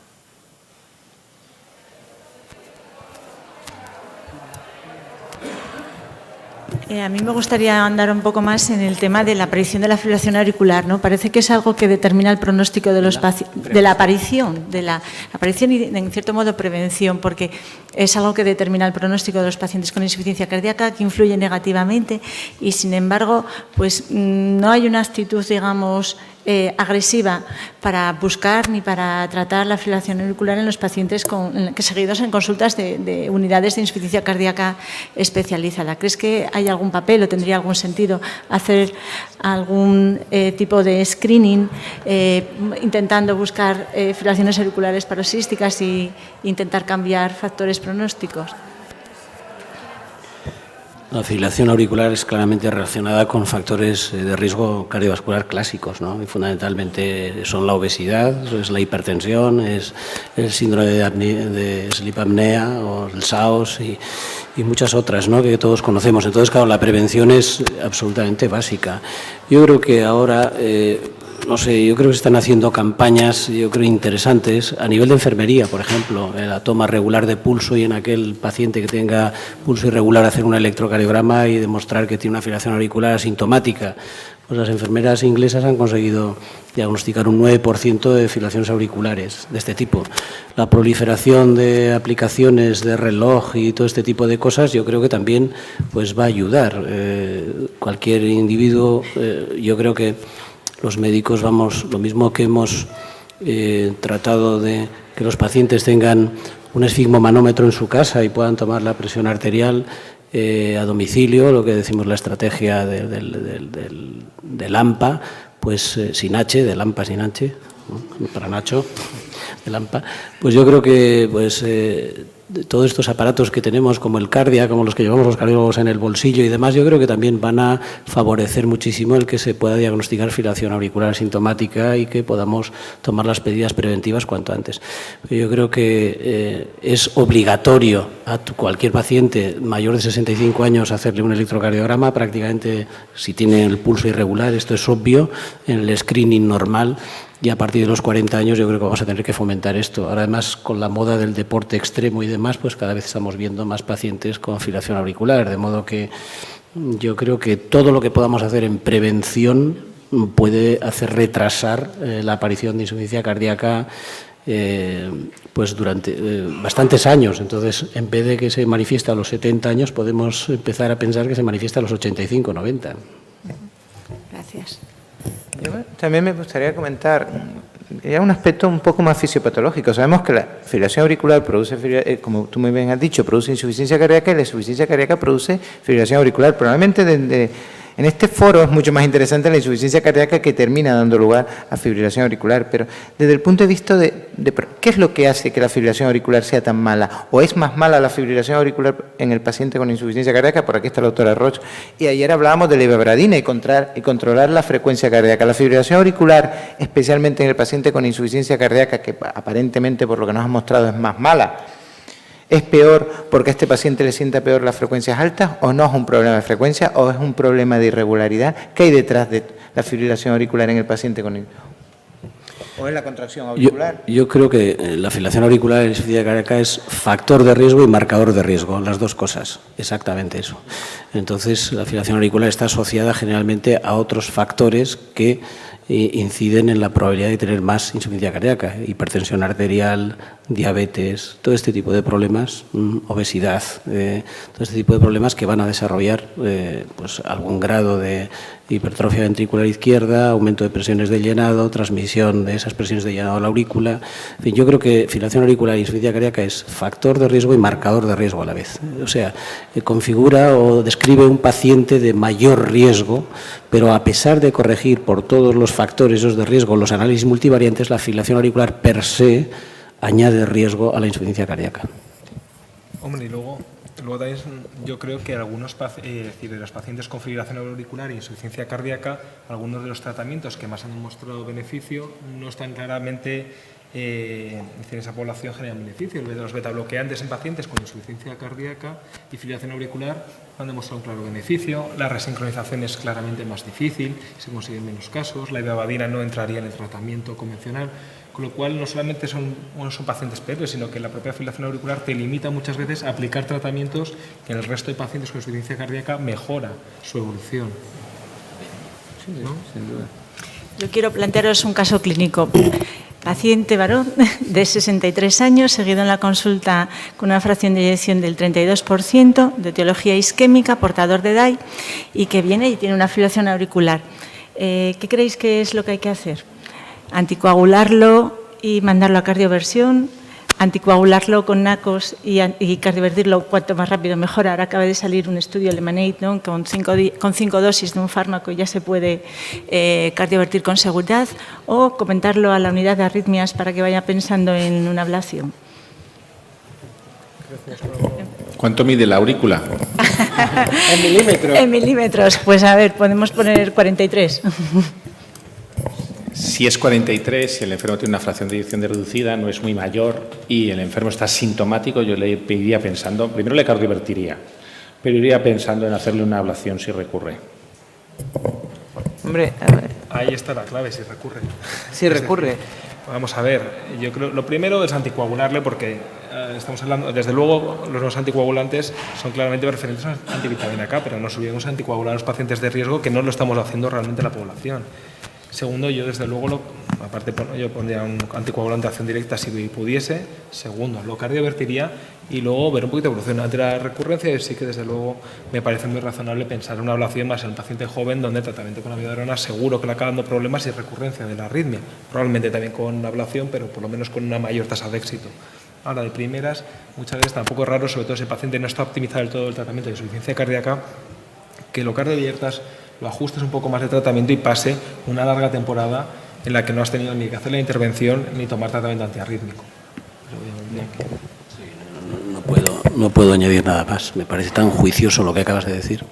A mí me gustaría andar un poco más en el tema de la aparición de la fibrilación auricular, ¿no? Parece que es algo que determina el pronóstico de los pacientes, de la aparición y en cierto modo prevención, porque es algo que determina el pronóstico de los pacientes con insuficiencia cardíaca, que influye negativamente y, sin embargo, pues no hay una actitud, digamos, agresiva para buscar ni para tratar la fibrilación auricular en los pacientes que seguidos en consultas de unidades de insuficiencia cardíaca especializada. ¿Crees que hay algún papel o tendría algún sentido hacer algún tipo de screening intentando buscar fibrilaciones auriculares paroxísticas e intentar cambiar factores pronósticos? La fibrilación auricular es claramente relacionada con factores de riesgo cardiovascular clásicos, ¿no? Y fundamentalmente son la obesidad, es la hipertensión, es el síndrome de sleep apnea o el SAOS y muchas otras, ¿no?, que todos conocemos. Entonces, claro, la prevención es absolutamente básica. Yo creo que ahora... no sé, yo creo que están haciendo campañas, yo creo, interesantes a nivel de enfermería, por ejemplo, la toma regular de pulso y en aquel paciente que tenga pulso irregular hacer un electrocardiograma y demostrar que tiene una fibrilación auricular asintomática. pues las enfermeras inglesas han conseguido diagnosticar un 9% de fibrilaciones auriculares de este tipo. La proliferación de aplicaciones de reloj y todo este tipo de cosas yo creo que también pues, va a ayudar. Cualquier individuo, yo creo que los médicos vamos, lo mismo que hemos tratado de que los pacientes tengan un esfigmomanómetro en su casa y puedan tomar la presión arterial a domicilio, lo que decimos la estrategia del AMPA, pues sin H, del AMPA sin H, ¿no? Para Nacho, del AMPA, pues yo creo que pues todos estos aparatos que tenemos, como el Cardia, como los que llevamos los cardiólogos en el bolsillo y demás, yo creo que también van a favorecer muchísimo el que se pueda diagnosticar fibrilación auricular asintomática y que podamos tomar las medidas preventivas cuanto antes. Yo creo que es obligatorio a cualquier paciente mayor de 65 años hacerle un electrocardiograma, prácticamente si tiene el pulso irregular, esto es obvio, en el screening normal. Y a partir de los 40 años yo creo que vamos a tener que fomentar esto. Ahora, además, con la moda del deporte extremo y demás, pues cada vez estamos viendo más pacientes con fibrilación auricular, de modo que yo creo que todo lo que podamos hacer en prevención puede hacer retrasar la aparición de insuficiencia cardíaca pues durante bastantes años. Entonces, en vez de que se manifiesta a los 70 años, podemos empezar a pensar que se manifiesta a los 85, 90. Gracias. Yo también me gustaría comentar ya un aspecto un poco más fisiopatológico. Sabemos que la fibrilación auricular produce, como tú muy bien has dicho, produce insuficiencia cardíaca y la insuficiencia cardíaca produce fibrilación auricular. Probablemente en este foro es mucho más interesante la insuficiencia cardíaca que termina dando lugar a fibrilación auricular, pero desde el punto de vista de ¿qué es lo que hace que la fibrilación auricular sea tan mala? ¿O es más mala la fibrilación auricular en el paciente con insuficiencia cardíaca? Por aquí está la doctora Roch. Y ayer hablábamos de la ibabradina y controlar la frecuencia cardíaca. La fibrilación auricular, especialmente en el paciente con insuficiencia cardíaca, que aparentemente por lo que nos han mostrado es más mala, ¿es peor porque a este paciente le sienta peor las frecuencias altas o no es un problema de frecuencia o es un problema de irregularidad? ¿Qué hay detrás de la fibrilación auricular en el paciente con ¿O es la contracción auricular? Yo creo que la fibrilación auricular en insuficiencia cardíaca es factor de riesgo y marcador de riesgo, las dos cosas, exactamente eso. Entonces, la fibrilación auricular está asociada generalmente a otros factores que inciden en la probabilidad de tener más insuficiencia cardíaca, hipertensión arterial, diabetes, todo este tipo de problemas, obesidad, todo este tipo de problemas que van a desarrollar pues algún grado de hipertrofia ventricular izquierda, aumento de presiones de llenado, transmisión de esas presiones de llenado a la aurícula. En fin, yo creo que fibrilación auricular y insuficiencia cardíaca es factor de riesgo y marcador de riesgo a la vez. O sea, configura o describe un paciente de mayor riesgo, pero a pesar de corregir por todos los factores de riesgo los análisis multivariantes, la fibrilación auricular per se añade riesgo a la insuficiencia cardíaca. Hombre, y luego también yo creo que algunos de los pacientes con fibrilación auricular y insuficiencia cardíaca, algunos de los tratamientos que más han mostrado beneficio no están claramente en esa población generan beneficio. Los betabloqueantes en pacientes con insuficiencia cardíaca y fibrilación auricular han demostrado un claro beneficio. La resincronización es claramente más difícil, se consiguen menos casos. La ibabradina no entraría en el tratamiento convencional, con lo cual no solamente son pacientes peores, sino que la propia fibrilación auricular te limita muchas veces a aplicar tratamientos que en el resto de pacientes con insuficiencia cardíaca mejora su evolución. Sí, ¿no? Sin duda. Yo quiero plantearos un caso clínico. Paciente varón de 63 años, seguido en la consulta con una fracción de eyección del 32%, de etiología isquémica, portador de DAI, y que viene y tiene una fibrilación auricular. ¿Qué creéis que es lo que hay que hacer? ¿Anticoagularlo y mandarlo a cardioversión? ¿Anticoagularlo con NACOS y cardiovertirlo cuanto más rápido mejor? Ahora acaba de salir un estudio Lemonade, ¿no? Con 5 dosis de un fármaco ya se puede cardiovertir con seguridad, o comentarlo a la unidad de arritmias para que vaya pensando en una ablación. ¿Cuánto mide la aurícula? En milímetros. En milímetros. Pues a ver, podemos poner 43. Si es 43, si el enfermo tiene una fracción de eyección reducida, no es muy mayor y el enfermo está sintomático, yo le iría pensando, primero le cardiovertiría, pero iría pensando en hacerle una ablación si recurre. Hombre, ahí está la clave, si recurre. Si recurre. Vamos a ver, yo creo lo primero es anticoagularle porque estamos hablando, desde luego, los nuevos anticoagulantes son claramente referentes a antivitamina K, pero no nos olvidemos de anticoagular a los pacientes de riesgo, que no lo estamos haciendo realmente en la población. Segundo, yo desde luego, aparte yo pondría un anticoagulante de acción directa si pudiese. Segundo, lo cardiovertiría y luego ver un poquito de evolución ante la recurrencia. Y sí que desde luego me parece muy razonable pensar en una ablación más en un paciente joven donde el tratamiento con amiodarona seguro que le acaba dando problemas y recurrencia de la arritmia. Probablemente también con ablación, pero por lo menos con una mayor tasa de éxito. Ahora, de primeras, muchas veces tampoco es raro, sobre todo si el paciente no está optimizado del todo el tratamiento de insuficiencia cardíaca, que lo cardioviertas, lo ajustes un poco más de tratamiento y pase una larga temporada en la que no has tenido ni que hacer la intervención ni tomar tratamiento antiarrítmico. No puedo añadir nada más. Me parece tan juicioso lo que acabas de decir.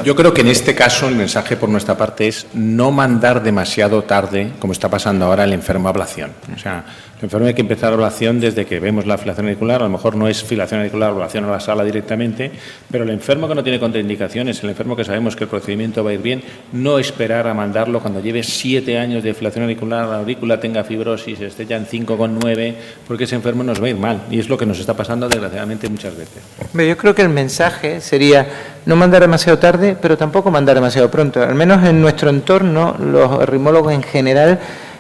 Yo creo que en este caso el mensaje por nuestra parte es no mandar demasiado tarde, como está pasando ahora, el enfermo a ablación. O sea, el enfermo hay que empezar ablación desde que vemos la filación auricular. A lo mejor no es filación auricular, ablación a la sala directamente, pero el enfermo que no tiene contraindicaciones, el enfermo que sabemos que el procedimiento va a ir bien, no esperar a mandarlo cuando lleve 7 años de filación auricular, la aurícula tenga fibrosis, esté ya en 5,9, porque ese enfermo nos va a ir mal. Y es lo que nos está pasando desgraciadamente muchas veces. Yo creo que el mensaje sería no mandar demasiado tarde, pero tampoco mandar demasiado pronto. Al menos en nuestro entorno, los arritmólogos en general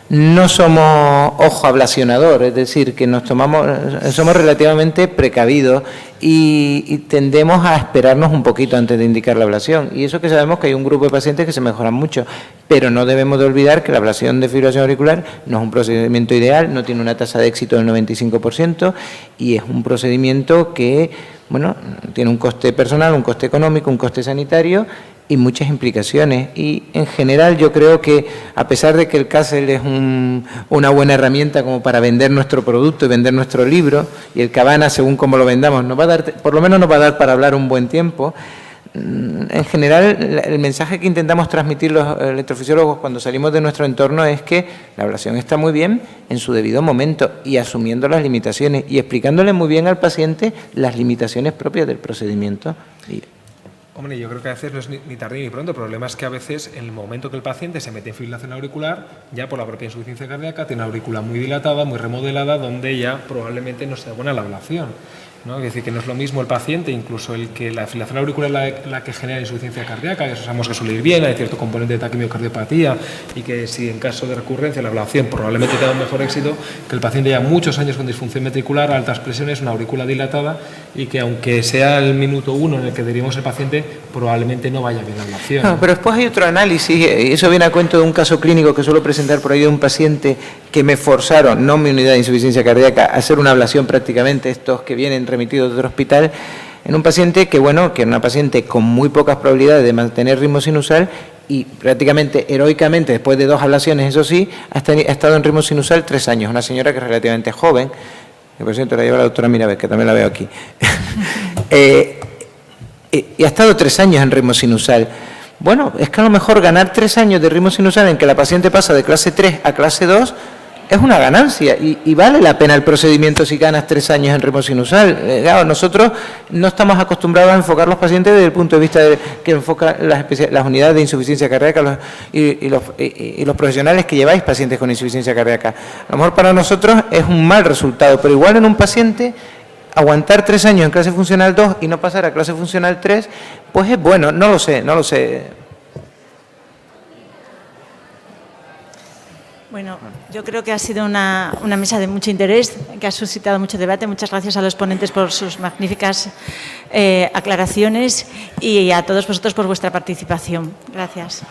no somos ojo ablacionador, es decir, que somos relativamente precavidos y tendemos a esperarnos un poquito antes de indicar la ablación. Y eso que sabemos que hay un grupo de pacientes que se mejoran mucho, pero no debemos de olvidar que la ablación de fibrilación auricular no es un procedimiento ideal, no tiene una tasa de éxito del 95% y es un procedimiento que, bueno, tiene un coste personal, un coste económico, un coste sanitario y muchas implicaciones. Y en general yo creo que a pesar de que el CASEL es una buena herramienta como para vender nuestro producto y vender nuestro libro, y el Cabana, según como lo vendamos, nos va a dar, por lo menos nos va a dar para hablar un buen tiempo, en general el mensaje que intentamos transmitir los electrofisiólogos cuando salimos de nuestro entorno es que la ablación está muy bien en su debido momento y asumiendo las limitaciones y explicándole muy bien al paciente las limitaciones propias del procedimiento. Hombre, yo creo que a veces no es ni tarde ni pronto. El problema es que a veces, en el momento que el paciente se mete en fibrilación auricular, ya por la propia insuficiencia cardíaca, tiene una aurícula muy dilatada, muy remodelada, donde ya probablemente no sea buena la ablación, ¿no? Es decir, que no es lo mismo el paciente, incluso el que la fibrilación auricular es la que genera insuficiencia cardíaca, que eso sabemos que suele ir bien, hay cierto componente de taquimiocardiopatía y que si en caso de recurrencia la ablación probablemente tenga un mejor éxito, que el paciente lleva muchos años con disfunción ventricular, altas presiones, una aurícula dilatada y que aunque sea el minuto 1 en el que derivamos el paciente, probablemente no vaya bien la ablación. No, pero después hay otro análisis, y eso viene a cuento de un caso clínico que suelo presentar por ahí de un paciente que me forzaron, no mi unidad de insuficiencia cardíaca, a hacer una ablación prácticamente, estos que vienen remitidos de otro hospital, en un paciente que, bueno, que era una paciente con muy pocas probabilidades de mantener ritmo sinusal y prácticamente heroicamente, después de 2 ablaciones, eso sí, ha estado en ritmo sinusal 3 años, una señora que es relativamente joven, que por cierto la lleva la doctora Mirabel, que también la veo aquí, y ha estado 3 años en ritmo sinusal. Bueno, es que a lo mejor ganar 3 años de ritmo sinusal en que la paciente pasa de clase 3 a clase 2 es una ganancia y vale la pena el procedimiento si ganas 3 años en ritmo sinusal. Claro, nosotros no estamos acostumbrados a enfocar los pacientes desde el punto de vista que enfocan las unidades de insuficiencia cardíaca y los profesionales que lleváis pacientes con insuficiencia cardíaca. A lo mejor para nosotros es un mal resultado, pero igual en un paciente aguantar 3 años en clase funcional 2 y no pasar a clase funcional 3, pues es bueno, no lo sé. Bueno, yo creo que ha sido una mesa de mucho interés, que ha suscitado mucho debate. Muchas gracias a los ponentes por sus magníficas aclaraciones y a todos vosotros por vuestra participación. Gracias.